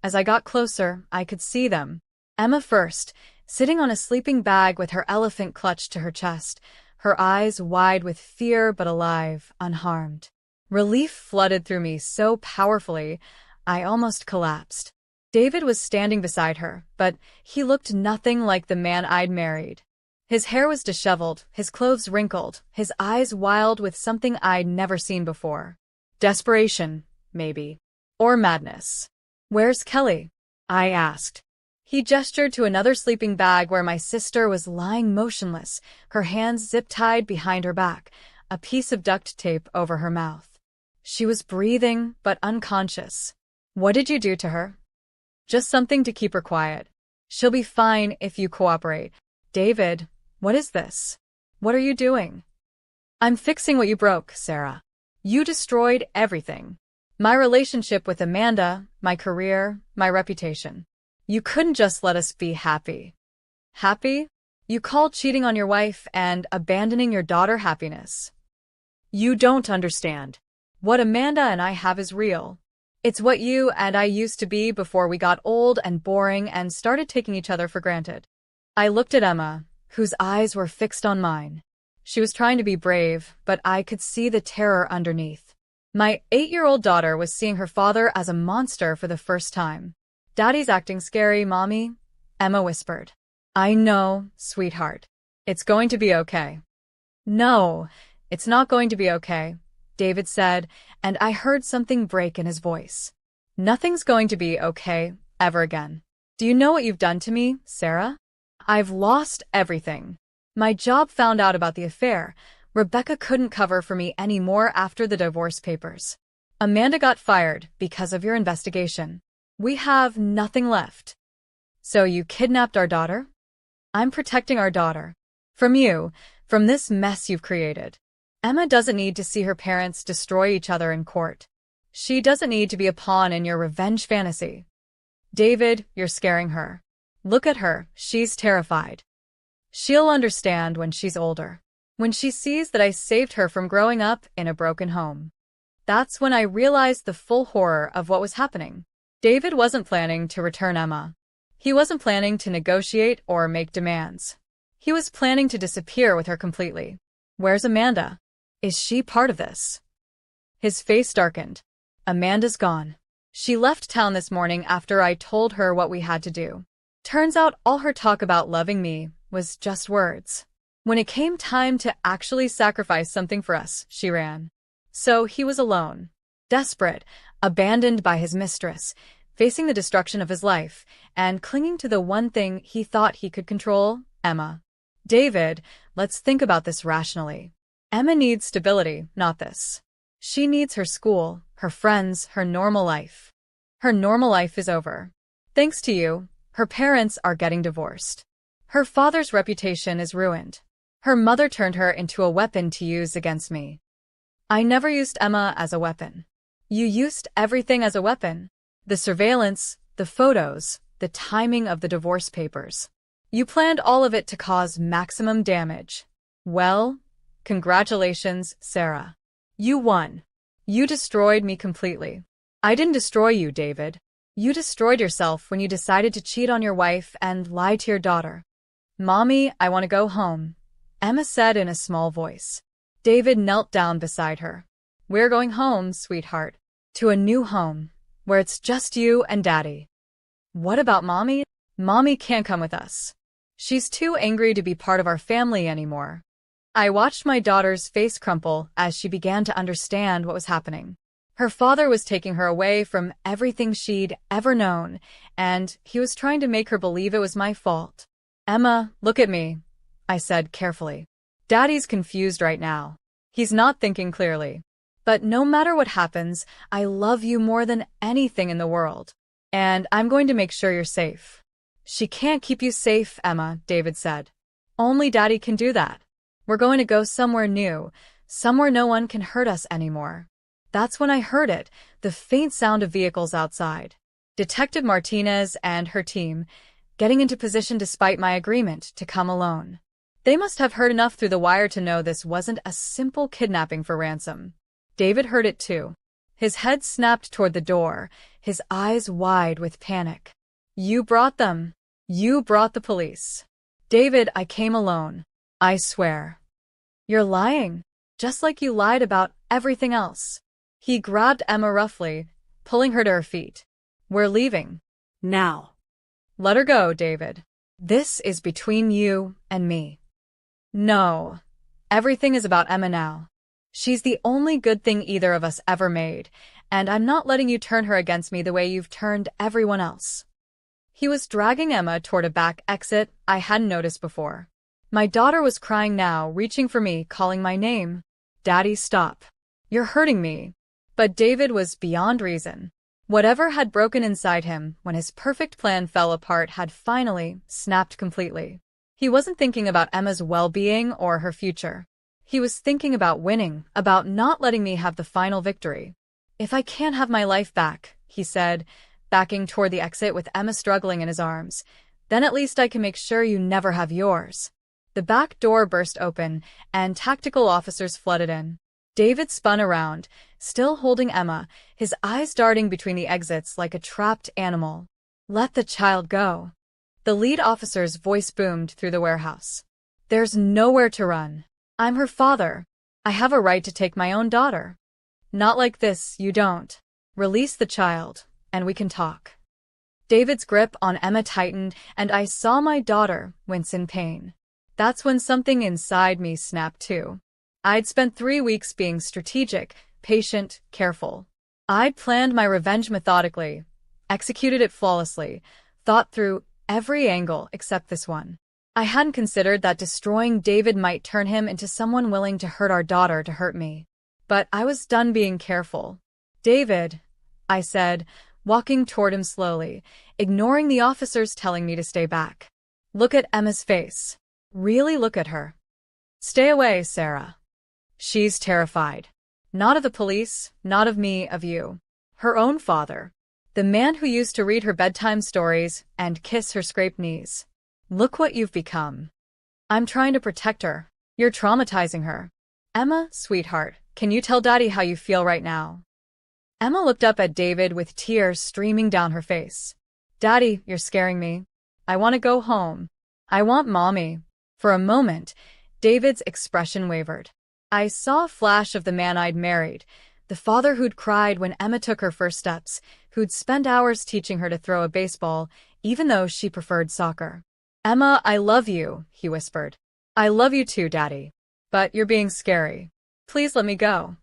As I got closer, I could see them. Emma first, sitting on a sleeping bag with her elephant clutched to her chest, her eyes wide with fear but alive, unharmed. Relief flooded through me so powerfully, I almost collapsed. David was standing beside her, but he looked nothing like the man I'd married. His hair was disheveled, his clothes wrinkled, his eyes wild with something I'd never seen before. Desperation, maybe. Or madness. "Where's Kelly?" I asked. He gestured to another sleeping bag where my sister was lying motionless, her hands zip-tied behind her back, a piece of duct tape over her mouth. She was breathing, but unconscious. "What did you do to her?" "Just something to keep her quiet. She'll be fine if you cooperate." "David, what is this? What are you doing?" "I'm fixing what you broke, Sarah. You destroyed everything. My relationship with Amanda, my career, my reputation. You couldn't just let us be happy." "Happy? You call cheating on your wife and abandoning your daughter happiness?" "You don't understand. What Amanda and I have is real. It's what you and I used to be before we got old and boring and started taking each other for granted." I looked at Emma, whose eyes were fixed on mine. She was trying to be brave, but I could see the terror underneath. My 8-year-old daughter was seeing her father as a monster for the first time. "Daddy's acting scary, Mommy," Emma whispered. "I know, sweetheart. It's going to be okay." "No, it's not going to be okay," David said, and I heard something break in his voice. "Nothing's going to be okay, ever again. Do you know what you've done to me, Sarah? I've lost everything. My job found out about the affair. Rebecca couldn't cover for me anymore after the divorce papers. Amanda got fired because of your investigation. We have nothing left. So you kidnapped our daughter? I'm protecting our daughter. From you, from this mess you've created. Emma doesn't need to see her parents destroy each other in court. She doesn't need to be a pawn in your revenge fantasy. David, you're scaring her. Look at her, she's terrified. She'll understand when she's older. When she sees that I saved her from growing up in a broken home." That's when I realized the full horror of what was happening. David wasn't planning to return Emma. He wasn't planning to negotiate or make demands. He was planning to disappear with her completely. "Where's Amanda? Is she part of this?" His face darkened. "Amanda's gone. She left town this morning after I told her what we had to do. Turns out all her talk about loving me was just words. When it came time to actually sacrifice something for us, she ran." So he was alone. Desperate, abandoned by his mistress, facing the destruction of his life, and clinging to the one thing he thought he could control, Emma. "David, let's think about this rationally. Emma needs stability, not this. She needs her school, her friends, her normal life. Her normal life is over. Thanks to you, her parents are getting divorced. Her father's reputation is ruined. Her mother turned her into a weapon to use against me. I never used Emma as a weapon. You used everything as a weapon. The surveillance, the photos, the timing of the divorce papers. You planned all of it to cause maximum damage. Well, congratulations, Sarah. You won. You destroyed me completely. I didn't destroy you, David. You destroyed yourself when you decided to cheat on your wife and lie to your daughter. Mommy, I want to go home, Emma said in a small voice. David knelt down beside her. We're going home, sweetheart. To a new home, where it's just you and Daddy. What about Mommy? Mommy can't come with us. She's too angry to be part of our family anymore. I watched my daughter's face crumple as she began to understand what was happening. Her father was taking her away from everything she'd ever known, and he was trying to make her believe it was my fault. Emma, look at me, I said carefully. Daddy's confused right now. He's not thinking clearly. But no matter what happens, I love you more than anything in the world. And I'm going to make sure you're safe. She can't keep you safe, Emma, David said. Only Daddy can do that. We're going to go somewhere new, somewhere no one can hurt us anymore. That's when I heard it, the faint sound of vehicles outside. Detective Martinez and her team, getting into position despite my agreement to come alone. They must have heard enough through the wire to know this wasn't a simple kidnapping for ransom. David heard it too. His head snapped toward the door, his eyes wide with panic. You brought them. You brought the police. David, I came alone. I swear. You're lying, just like you lied about everything else. He grabbed Emma roughly, pulling her to her feet. We're leaving. Now. Let her go, David. This is between you and me. No. Everything is about Emma now. She's the only good thing either of us ever made, and I'm not letting you turn her against me the way you've turned everyone else. He was dragging Emma toward a back exit I hadn't noticed before. My daughter was crying now, reaching for me, calling my name. Daddy, stop. You're hurting me. But David was beyond reason. Whatever had broken inside him when his perfect plan fell apart had finally snapped completely. He wasn't thinking about Emma's well-being or her future. He was thinking about winning, about not letting me have the final victory. If I can't have my life back, he said, backing toward the exit with Emma struggling in his arms, then at least I can make sure you never have yours. The back door burst open, and tactical officers flooded in. David spun around, still holding Emma, his eyes darting between the exits like a trapped animal. Let the child go. The lead officer's voice boomed through the warehouse. There's nowhere to run. I'm her father. I have a right to take my own daughter. Not like this, you don't. Release the child, and we can talk. David's grip on Emma tightened, and I saw my daughter wince in pain. That's when something inside me snapped too. I'd spent 3 weeks being strategic, patient, careful. I'd planned my revenge methodically, executed it flawlessly, thought through every angle except this one. I hadn't considered that destroying David might turn him into someone willing to hurt our daughter to hurt me. But I was done being careful. David, I said, walking toward him slowly, ignoring the officers telling me to stay back. Look at Emma's face. Really look at her. Stay away, Sarah. She's terrified. Not of the police, not of me, of you. Her own father. The man who used to read her bedtime stories and kiss her scraped knees. Look what you've become. I'm trying to protect her. You're traumatizing her. Emma, sweetheart, can you tell Daddy how you feel right now? Emma looked up at David with tears streaming down her face. Daddy, you're scaring me. I want to go home. I want Mommy. For a moment, David's expression wavered. I saw a flash of the man I'd married, the father who'd cried when Emma took her first steps, who'd spent hours teaching her to throw a baseball, even though she preferred soccer. Emma, I love you, he whispered. I love you too, Daddy. But you're being scary. Please let me go.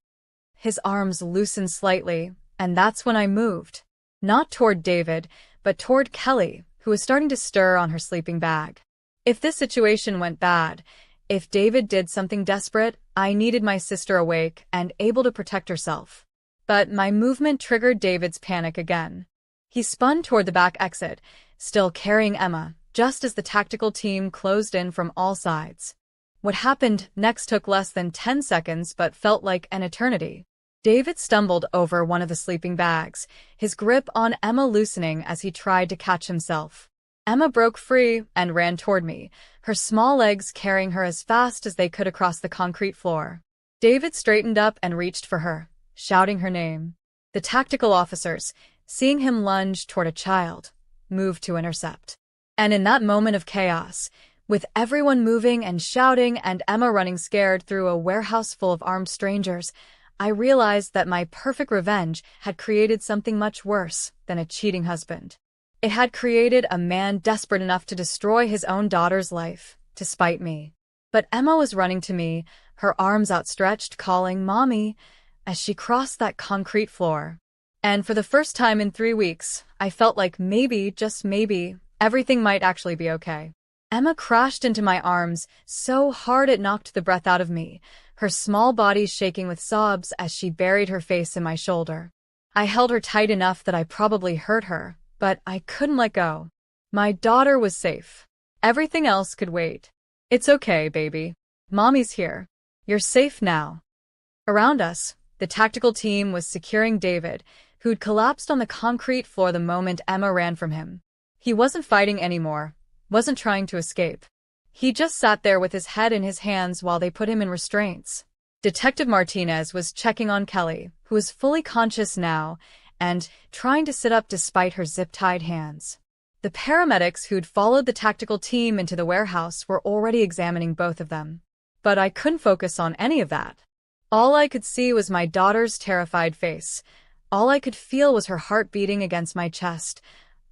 His arms loosened slightly, and that's when I moved. Not toward David, but toward Kelly, who was starting to stir on her sleeping bag. If this situation went bad, if David did something desperate, I needed my sister awake and able to protect herself. But my movement triggered David's panic again. He spun toward the back exit, still carrying Emma, just as the tactical team closed in from all sides. What happened next took less than 10 seconds but felt like an eternity. David stumbled over one of the sleeping bags, his grip on Emma loosening as he tried to catch himself. Emma broke free and ran toward me, her small legs carrying her as fast as they could across the concrete floor. David straightened up and reached for her, shouting her name. The tactical officers, seeing him lunge toward a child, moved to intercept. And in that moment of chaos, with everyone moving and shouting and Emma running scared through a warehouse full of armed strangers, I realized that my perfect revenge had created something much worse than a cheating husband. It had created a man desperate enough to destroy his own daughter's life, to spite me. But Emma was running to me, her arms outstretched, calling "Mommy," as she crossed that concrete floor. And for the first time in 3 weeks, I felt like maybe, just maybe, everything might actually be okay. Emma crashed into my arms so hard it knocked the breath out of me, her small body shaking with sobs as she buried her face in my shoulder. I held her tight enough that I probably hurt her, but I couldn't let go. My daughter was safe. Everything else could wait. "It's okay, baby. Mommy's here. You're safe now." Around us, the tactical team was securing David, who'd collapsed on the concrete floor the moment Emma ran from him. He wasn't fighting anymore, wasn't trying to escape. He just sat there with his head in his hands while they put him in restraints. Detective Martinez was checking on Kelly, who was fully conscious now, and trying to sit up despite her zip-tied hands. The paramedics who'd followed the tactical team into the warehouse were already examining both of them. But I couldn't focus on any of that. All I could see was my daughter's terrified face. All I could feel was her heart beating against my chest.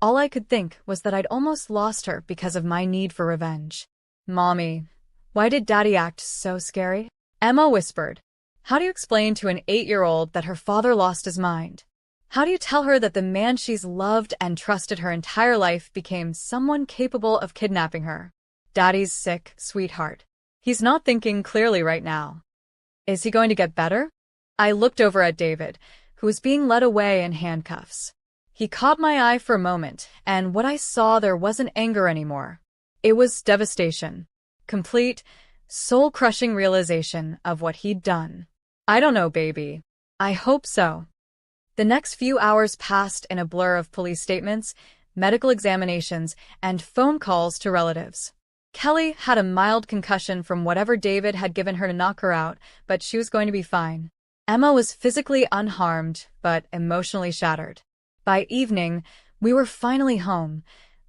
All I could think was that I'd almost lost her because of my need for revenge. "Mommy, why did Daddy act so scary?" Emma whispered. "How do you explain to an 8-year-old that her father lost his mind? How do you tell her that the man she's loved and trusted her entire life became someone capable of kidnapping her? Daddy's sick, sweetheart. He's not thinking clearly right now. Is he going to get better?" I looked over at David, who was being led away in handcuffs. He caught my eye for a moment, and what I saw there wasn't anger anymore. It was devastation. Complete, soul-crushing realization of what he'd done. "I don't know, baby. I hope so." The next few hours passed in a blur of police statements, medical examinations, and phone calls to relatives. Kelly had a mild concussion from whatever David had given her to knock her out, but she was going to be fine. Emma was physically unharmed, but emotionally shattered. By evening, we were finally home,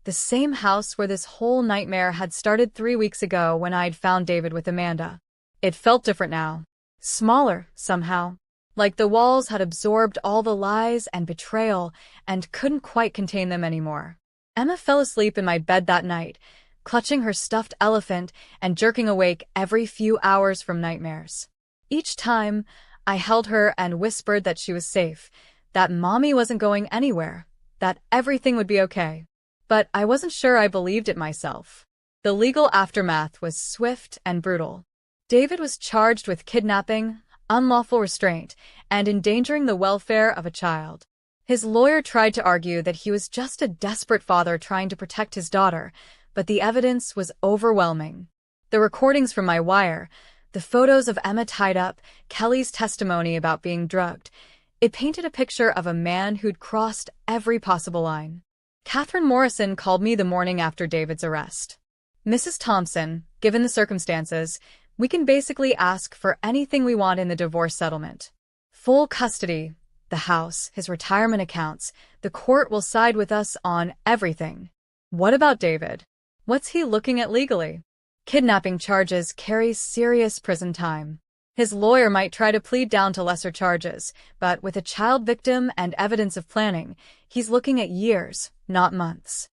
the same house where this whole nightmare had started 3 weeks ago when I'd found David with Amanda. It felt different now. Smaller, somehow. Like the walls had absorbed all the lies and betrayal and couldn't quite contain them anymore. Emma fell asleep in my bed that night, clutching her stuffed elephant and jerking awake every few hours from nightmares. Each time, I held her and whispered that she was safe, that Mommy wasn't going anywhere, that everything would be okay. But I wasn't sure I believed it myself. The legal aftermath was swift and brutal. David was charged with kidnapping, unlawful restraint, and endangering the welfare of a child. His lawyer tried to argue that he was just a desperate father trying to protect his daughter, but the evidence was overwhelming. The recordings from my wire, the photos of Emma tied up, Kelly's testimony about being drugged, it painted a picture of a man who'd crossed every possible line. Catherine Morrison called me the morning after David's arrest. "Mrs. Thompson, given the circumstances, we can basically ask for anything we want in the divorce settlement. Full custody, the house, his retirement accounts. The court will side with us on everything." "What about David? What's he looking at legally?" "Kidnapping charges carry serious prison time. His lawyer might try to plead down to lesser charges, but with a child victim and evidence of planning, he's looking at years, not months."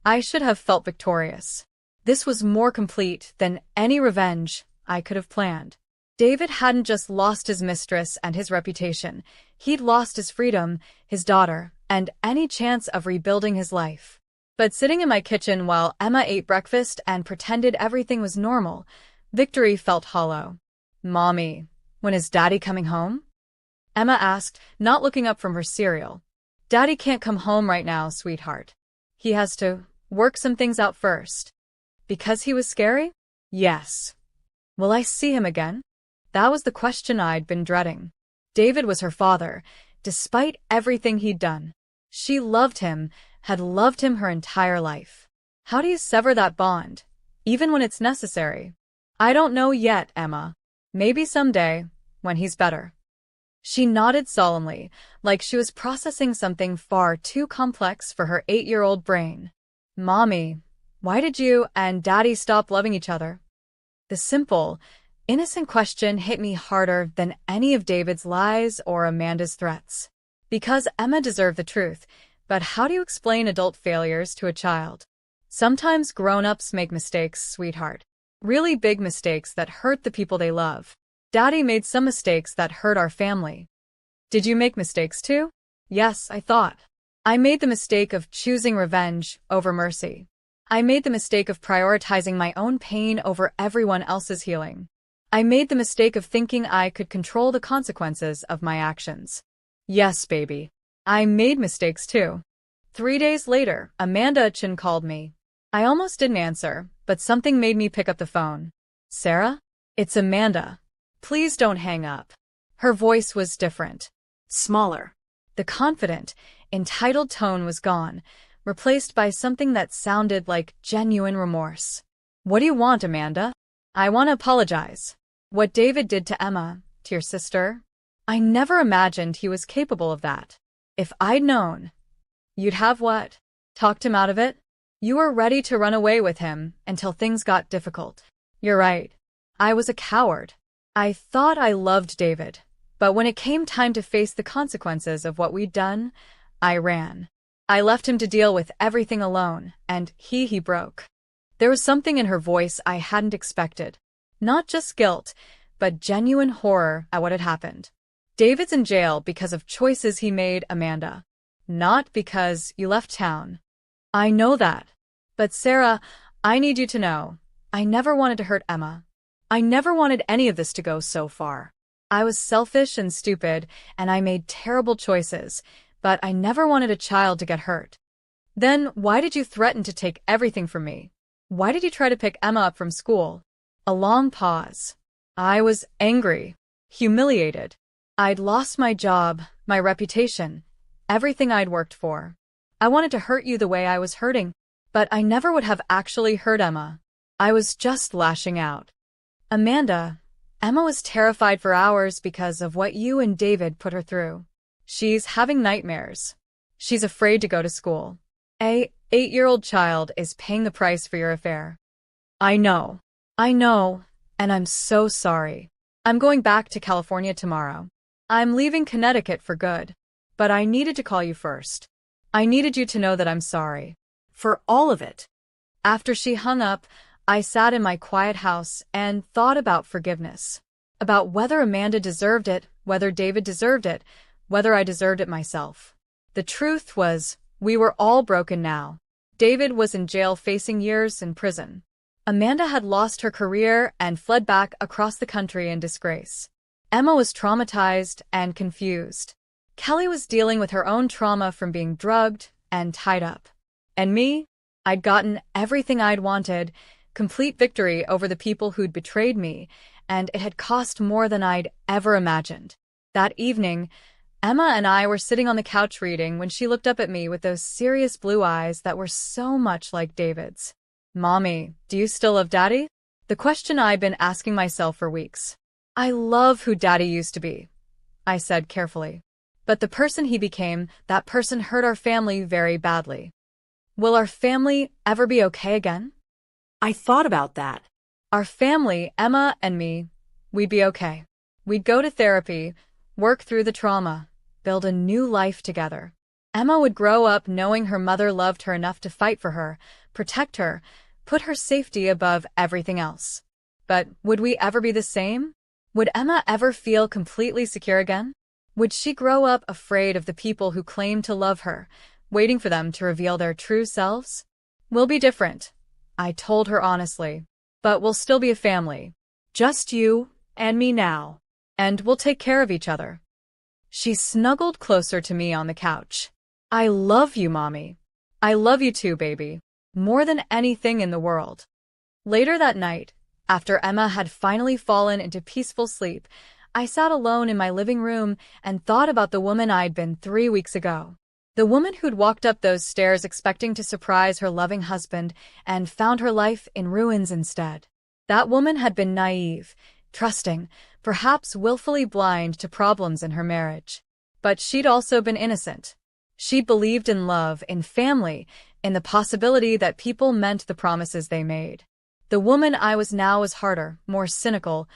I should have felt victorious. This was more complete than any revenge I could have planned. David hadn't just lost his mistress and his reputation, he'd lost his freedom, his daughter, and any chance of rebuilding his life. But sitting in my kitchen while Emma ate breakfast and pretended everything was normal, victory felt hollow. "Mommy, when is Daddy coming home?" Emma asked, not looking up from her cereal. "Daddy can't come home right now, sweetheart. He has to work some things out first." "Because he was scary?" "Yes." "Will I see him again?" That was the question I'd been dreading. David was her father, despite everything he'd done. She loved him, had loved him her entire life. How do you sever that bond, even when it's necessary? "I don't know yet, Emma. Maybe someday, when he's better." She nodded solemnly, like she was processing something far too complex for her 8-year-old brain. Mommy, why did you and Daddy stop loving each other? The simple, innocent question hit me harder than any of David's lies or Amanda's threats. Because Emma deserved the truth, but how do you explain adult failures to a child? Sometimes grown-ups make mistakes, sweetheart. Really big mistakes that hurt the people they love. Daddy made some mistakes that hurt our family. Did you make mistakes too? Yes, I thought. I made the mistake of choosing revenge over mercy. I made the mistake of prioritizing my own pain over everyone else's healing. I made the mistake of thinking I could control the consequences of my actions. Yes, baby. I made mistakes too. 3 days later, Amanda Chin called me. I almost didn't answer, but something made me pick up the phone. Sarah? It's Amanda. Please don't hang up. Her voice was different. Smaller. The confident, entitled tone was gone, replaced by something that sounded like genuine remorse. What do you want, Amanda? I want to apologize. What David did to Emma, to your sister? I never imagined he was capable of that. If I'd known. You'd have what? Talked him out of it? You were ready to run away with him until things got difficult. You're right. I was a coward. I thought I loved David, but when it came time to face the consequences of what we'd done, I ran. I left him to deal with everything alone, and he broke. There was something in her voice I hadn't expected. Not just guilt, but genuine horror at what had happened. David's in jail because of choices he made, Amanda. Not because you left town. I know that. But Sarah, I need you to know, I never wanted to hurt Emma. I never wanted any of this to go so far. I was selfish and stupid, and I made terrible choices, but I never wanted a child to get hurt. Then why did you threaten to take everything from me? Why did you try to pick Emma up from school? A long pause. I was angry, humiliated. I'd lost my job, my reputation, everything I'd worked for. I wanted to hurt you the way I was hurting, but I never would have actually hurt Emma. I was just lashing out. Amanda, Emma was terrified for hours because of what you and David put her through. She's having nightmares. She's afraid to go to school. A 8-year-old child is paying the price for your affair. I know, and I'm so sorry. I'm going back to California tomorrow. I'm leaving Connecticut for good, but I needed to call you first. I needed you to know that I'm sorry. For all of it. After she hung up, I sat in my quiet house and thought about forgiveness. About whether Amanda deserved it, whether David deserved it, whether I deserved it myself. The truth was, we were all broken now. David was in jail facing years in prison. Amanda had lost her career and fled back across the country in disgrace. Emma was traumatized and confused. Kelly was dealing with her own trauma from being drugged and tied up. And me? I'd gotten everything I'd wanted, complete victory over the people who'd betrayed me, and it had cost more than I'd ever imagined. That evening, Emma and I were sitting on the couch reading when she looked up at me with those serious blue eyes that were so much like David's. Mommy, do you still love Daddy? The question I'd been asking myself for weeks. I love who Daddy used to be, I said carefully. But the person he became, that person hurt our family very badly. Will our family ever be okay again? I thought about that. Our family, Emma and me, we'd be okay. We'd go to therapy, work through the trauma, build a new life together. Emma would grow up knowing her mother loved her enough to fight for her, protect her, put her safety above everything else. But would we ever be the same? Would Emma ever feel completely secure again? Would she grow up afraid of the people who claimed to love her, waiting for them to reveal their true selves? We'll be different, I told her honestly, but we'll still be a family. Just you and me now. And we'll take care of each other. She snuggled closer to me on the couch. I love you, Mommy. I love you too, baby. More than anything in the world. Later that night, after Emma had finally fallen into peaceful sleep, I sat alone in my living room and thought about the woman I'd been 3 weeks ago. The woman who'd walked up those stairs expecting to surprise her loving husband and found her life in ruins instead. That woman had been naive, trusting, perhaps willfully blind to problems in her marriage. But she'd also been innocent. She believed in love, in family, in the possibility that people meant the promises they made. The woman I was now was harder, more cynical,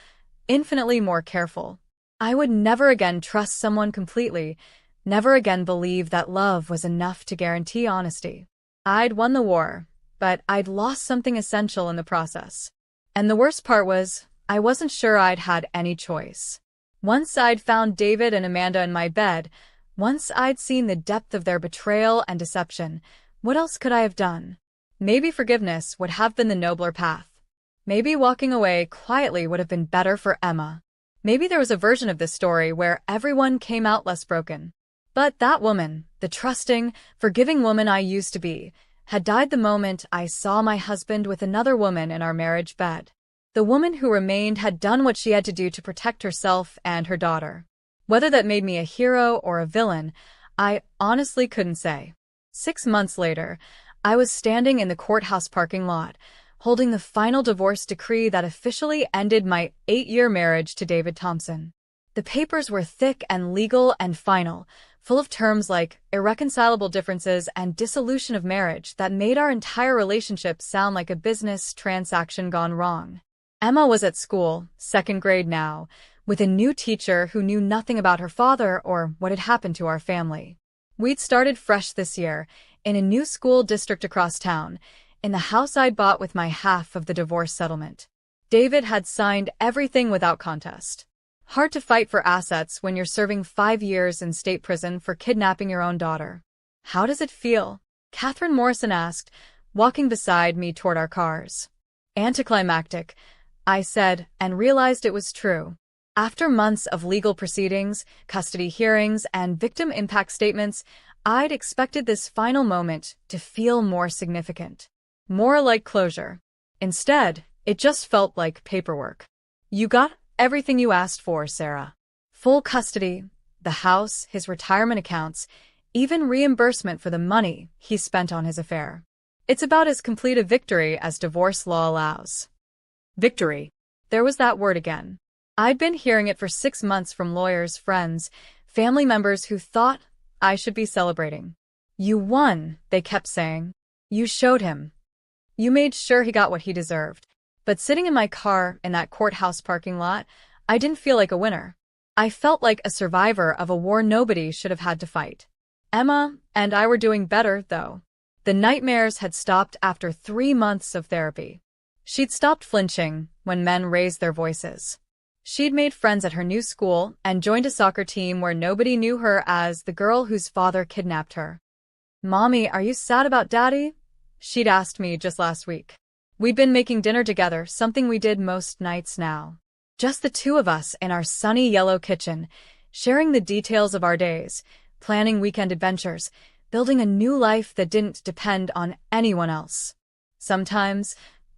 infinitely more careful. I would never again trust someone completely, never again believe that love was enough to guarantee honesty. I'd won the war, but I'd lost something essential in the process. And the worst part was, I wasn't sure I'd had any choice. Once I'd found David and Amanda in my bed, once I'd seen the depth of their betrayal and deception, what else could I have done? Maybe forgiveness would have been the nobler path. Maybe walking away quietly would have been better for Emma. Maybe there was a version of this story where everyone came out less broken. But that woman, the trusting, forgiving woman I used to be, had died the moment I saw my husband with another woman in our marriage bed. The woman who remained had done what she had to do to protect herself and her daughter. Whether that made me a hero or a villain, I honestly couldn't say. 6 months later, I was standing in the courthouse parking lot, holding the final divorce decree that officially ended my 8-year marriage to David Thompson. The papers were thick and legal and final, full of terms like irreconcilable differences and dissolution of marriage that made our entire relationship sound like a business transaction gone wrong. Emma was at school, 2nd grade now, with a new teacher who knew nothing about her father or what had happened to our family. We'd started fresh this year, in a new school district across town, in the house I'd bought with my half of the divorce settlement. David had signed everything without contest. Hard to fight for assets when you're serving 5 years in state prison for kidnapping your own daughter. How does it feel? Catherine Morrison asked, walking beside me toward our cars. Anticlimactic, I said, and realized it was true. After months of legal proceedings, custody hearings, and victim impact statements, I'd expected this final moment to feel more significant. More like closure. Instead, it just felt like paperwork. You got everything you asked for, Sarah. Full custody, the house, his retirement accounts, even reimbursement for the money he spent on his affair. It's about as complete a victory as divorce law allows. Victory. There was that word again. I'd been hearing it for 6 months from lawyers, friends, family members who thought I should be celebrating. You won, they kept saying. You showed him. You made sure he got what he deserved. But sitting in my car in that courthouse parking lot, I didn't feel like a winner. I felt like a survivor of a war nobody should have had to fight. Emma and I were doing better, though. The nightmares had stopped after 3 months of therapy. She'd stopped flinching when men raised their voices. She'd made friends at her new school and joined a soccer team where nobody knew her as the girl whose father kidnapped her. "Mommy, are you sad about Daddy?" she'd asked me just last week. We'd been making dinner together, something we did most nights now. Just the two of us in our sunny yellow kitchen, sharing the details of our days, planning weekend adventures, building a new life that didn't depend on anyone else. Sometimes,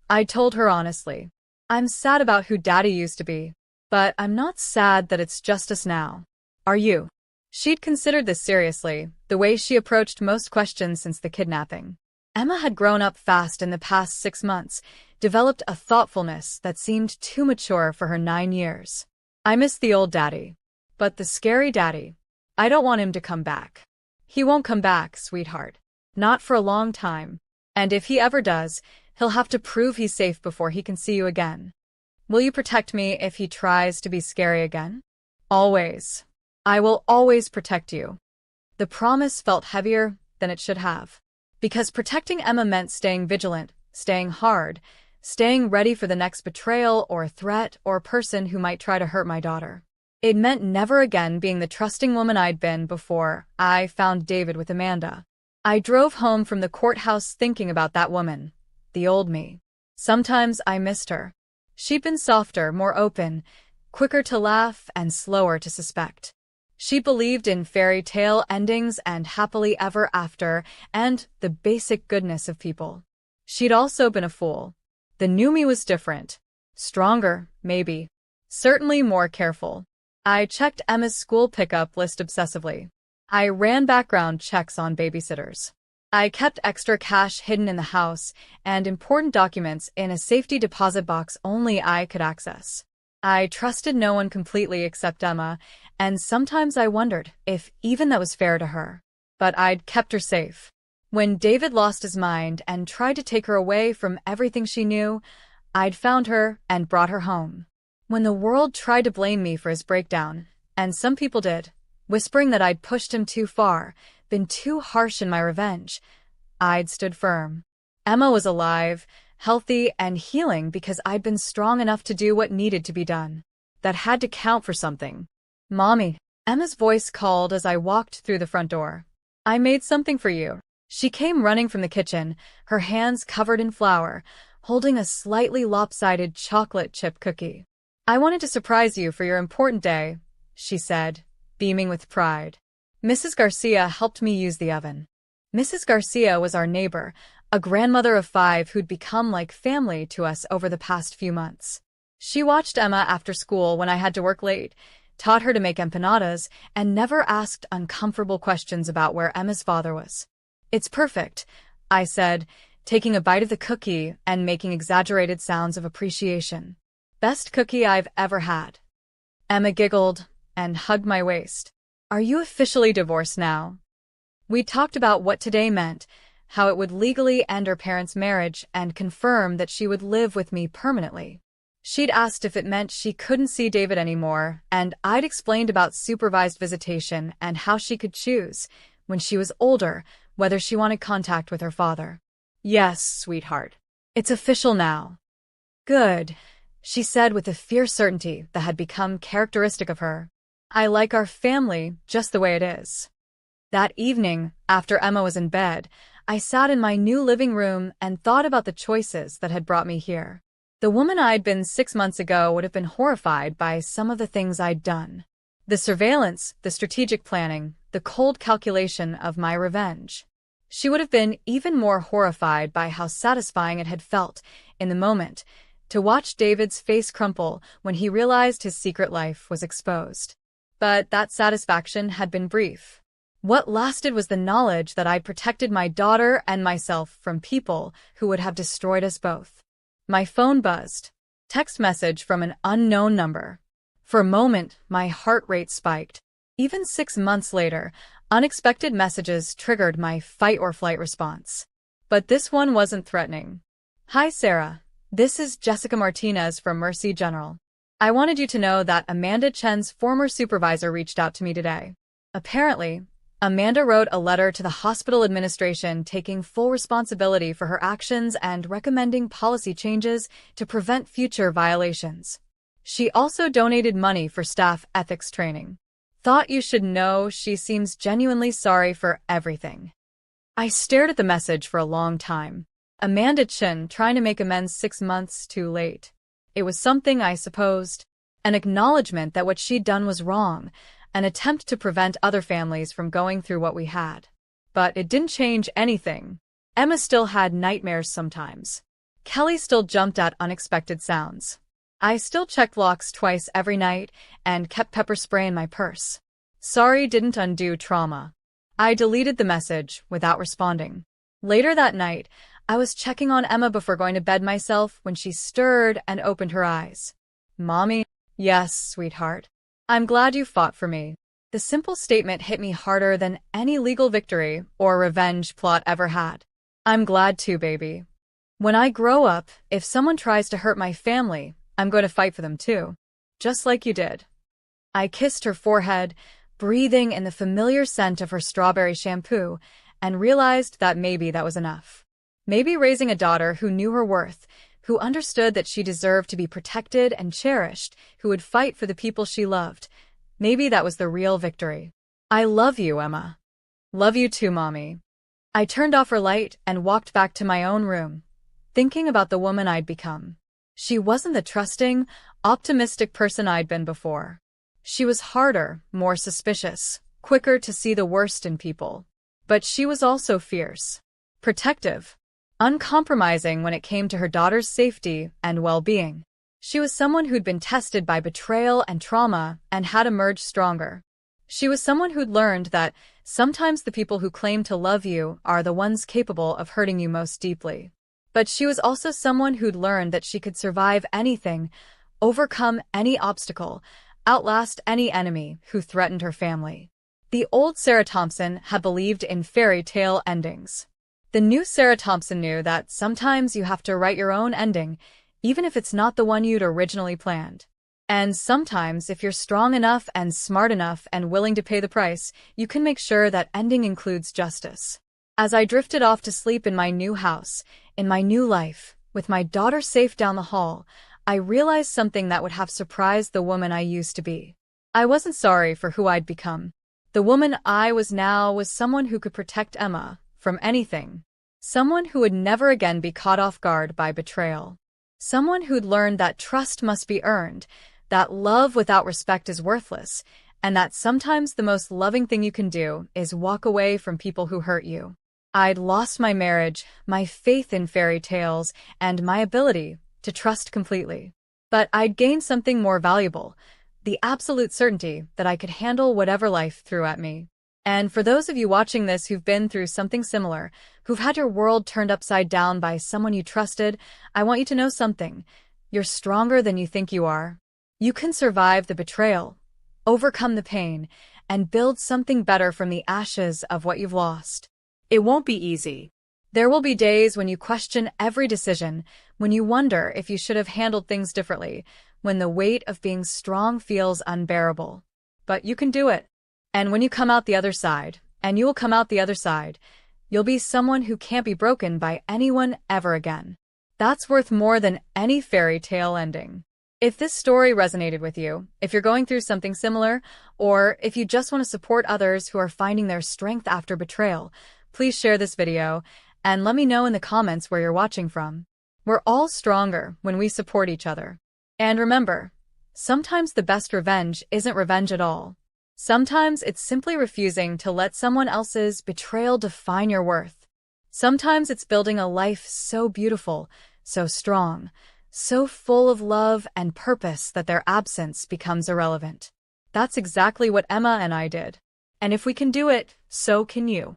I told her honestly, I'm sad about who Daddy used to be, but I'm not sad that it's just us now. Are you? She'd considered this seriously, the way she approached most questions since the kidnapping. Emma had grown up fast in the past 6 months, developed a thoughtfulness that seemed too mature for her 9 years. I miss the old Daddy. But the scary Daddy, I don't want him to come back. He won't come back, sweetheart. Not for a long time. And if he ever does, he'll have to prove he's safe before he can see you again. Will you protect me if he tries to be scary again? Always. I will always protect you. The promise felt heavier than it should have. Because protecting Emma meant staying vigilant, staying hard, staying ready for the next betrayal or threat or person who might try to hurt my daughter. It meant never again being the trusting woman I'd been before I found David with Amanda. I drove home from the courthouse thinking about that woman, the old me. Sometimes I missed her. She'd been softer, more open, quicker to laugh and slower to suspect. She believed in fairy tale endings and happily ever after and the basic goodness of people. She'd also been a fool. The new me was different. Stronger, maybe. Certainly more careful. I checked Emma's school pickup list obsessively. I ran background checks on babysitters. I kept extra cash hidden in the house and important documents in a safety deposit box only I could access. I trusted no one completely except Emma, and sometimes I wondered if even that was fair to her. But I'd kept her safe. When David lost his mind and tried to take her away from everything she knew, I'd found her and brought her home. When the world tried to blame me for his breakdown, and some people did, whispering that I'd pushed him too far, been too harsh in my revenge, I'd stood firm. Emma was alive, healthy, and healing because I'd been strong enough to do what needed to be done. That had to count for something. Mommy, Emma's voice called as I walked through the front door. I made something for you. She came running from the kitchen, her hands covered in flour, holding a slightly lopsided chocolate chip cookie. I wanted to surprise you for your important day, she said, beaming with pride. Mrs. Garcia helped me use the oven. Mrs. Garcia was our neighbor, a grandmother of 5 who'd become like family to us over the past few months. She watched Emma after school when I had to work late, taught her to make empanadas, and never asked uncomfortable questions about where Emma's father was. It's perfect, I said, taking a bite of the cookie and making exaggerated sounds of appreciation. Best cookie I've ever had. Emma giggled and hugged my waist. Are you officially divorced now? We talked about what today meant, how it would legally end her parents' marriage and confirm that she would live with me permanently. She'd asked if it meant she couldn't see David anymore, and I'd explained about supervised visitation and how she could choose, when she was older, whether she wanted contact with her father. Yes, sweetheart. It's official now. Good, she said with a fierce certainty that had become characteristic of her. I like our family just the way it is. That evening, after Emma was in bed, I sat in my new living room and thought about the choices that had brought me here. The woman I'd been 6 months ago would have been horrified by some of the things I'd done. The surveillance, the strategic planning, the cold calculation of my revenge. She would have been even more horrified by how satisfying it had felt, in the moment, to watch David's face crumple when he realized his secret life was exposed. But that satisfaction had been brief. What lasted was the knowledge that I'd protected my daughter and myself from people who would have destroyed us both. My phone buzzed. Text message from an unknown number. For a moment, my heart rate spiked. Even 6 months later, unexpected messages triggered my fight-or-flight response. But this one wasn't threatening. Hi, Sarah. This is Jessica Martinez from Mercy General. I wanted you to know that Amanda Chen's former supervisor reached out to me today. Apparently, Amanda wrote a letter to the hospital administration taking full responsibility for her actions and recommending policy changes to prevent future violations. She also donated money for staff ethics training. Thought you should know she seems genuinely sorry for everything. I stared at the message for a long time. Amanda Chen trying to make amends 6 months too late. It was something I supposed. An acknowledgement that what she'd done was wrong, an attempt to prevent other families from going through what we had. But it didn't change anything. Emma still had nightmares sometimes. Kelly still jumped at unexpected sounds. I still checked locks twice every night and kept pepper spray in my purse. Sorry didn't undo trauma. I deleted the message without responding. Later that night, I was checking on Emma before going to bed myself when she stirred and opened her eyes. Mommy? Yes, sweetheart. I'm glad you fought for me. The simple statement hit me harder than any legal victory or revenge plot ever had. I'm glad too, baby. When I grow up, if someone tries to hurt my family, I'm going to fight for them too. Just like you did. I kissed her forehead, breathing in the familiar scent of her strawberry shampoo, and realized that maybe that was enough. Maybe raising a daughter who knew her worth, who understood that she deserved to be protected and cherished, who would fight for the people she loved. Maybe that was the real victory. I love you, Emma. Love you too, Mommy. I turned off her light and walked back to my own room, thinking about the woman I'd become. She wasn't the trusting, optimistic person I'd been before. She was harder, more suspicious, quicker to see the worst in people. But she was also fierce, protective, uncompromising when it came to her daughter's safety and well-being. She was someone who'd been tested by betrayal and trauma and had emerged stronger. She was someone who'd learned that sometimes the people who claim to love you are the ones capable of hurting you most deeply. But she was also someone who'd learned that she could survive anything, overcome any obstacle, outlast any enemy who threatened her family. The old Sarah Thompson had believed in fairy tale endings. The new Sarah Thompson knew that sometimes you have to write your own ending, even if it's not the one you'd originally planned. And sometimes, if you're strong enough and smart enough and willing to pay the price, you can make sure that ending includes justice. As I drifted off to sleep in my new house, in my new life, with my daughter safe down the hall, I realized something that would have surprised the woman I used to be. I wasn't sorry for who I'd become. The woman I was now was someone who could protect Emma from anything. Someone who would never again be caught off guard by betrayal. Someone who'd learned that trust must be earned, that love without respect is worthless, and that sometimes the most loving thing you can do is walk away from people who hurt you. I'd lost my marriage, my faith in fairy tales, and my ability to trust completely. But I'd gained something more valuable, the absolute certainty that I could handle whatever life threw at me. And for those of you watching this who've been through something similar, who've had your world turned upside down by someone you trusted, I want you to know something. You're stronger than you think you are. You can survive the betrayal, overcome the pain, and build something better from the ashes of what you've lost. It won't be easy. There will be days when you question every decision, when you wonder if you should have handled things differently, when the weight of being strong feels unbearable. But you can do it. And when you come out the other side, and you will come out the other side, you'll be someone who can't be broken by anyone ever again. That's worth more than any fairy tale ending. If this story resonated with you, if you're going through something similar, or if you just want to support others who are finding their strength after betrayal, please share this video and let me know in the comments where you're watching from. We're all stronger when we support each other. And remember, sometimes the best revenge isn't revenge at all. Sometimes it's simply refusing to let someone else's betrayal define your worth. Sometimes it's building a life so beautiful, so strong, so full of love and purpose that their absence becomes irrelevant. That's exactly what Emma and I did. And if we can do it, so can you.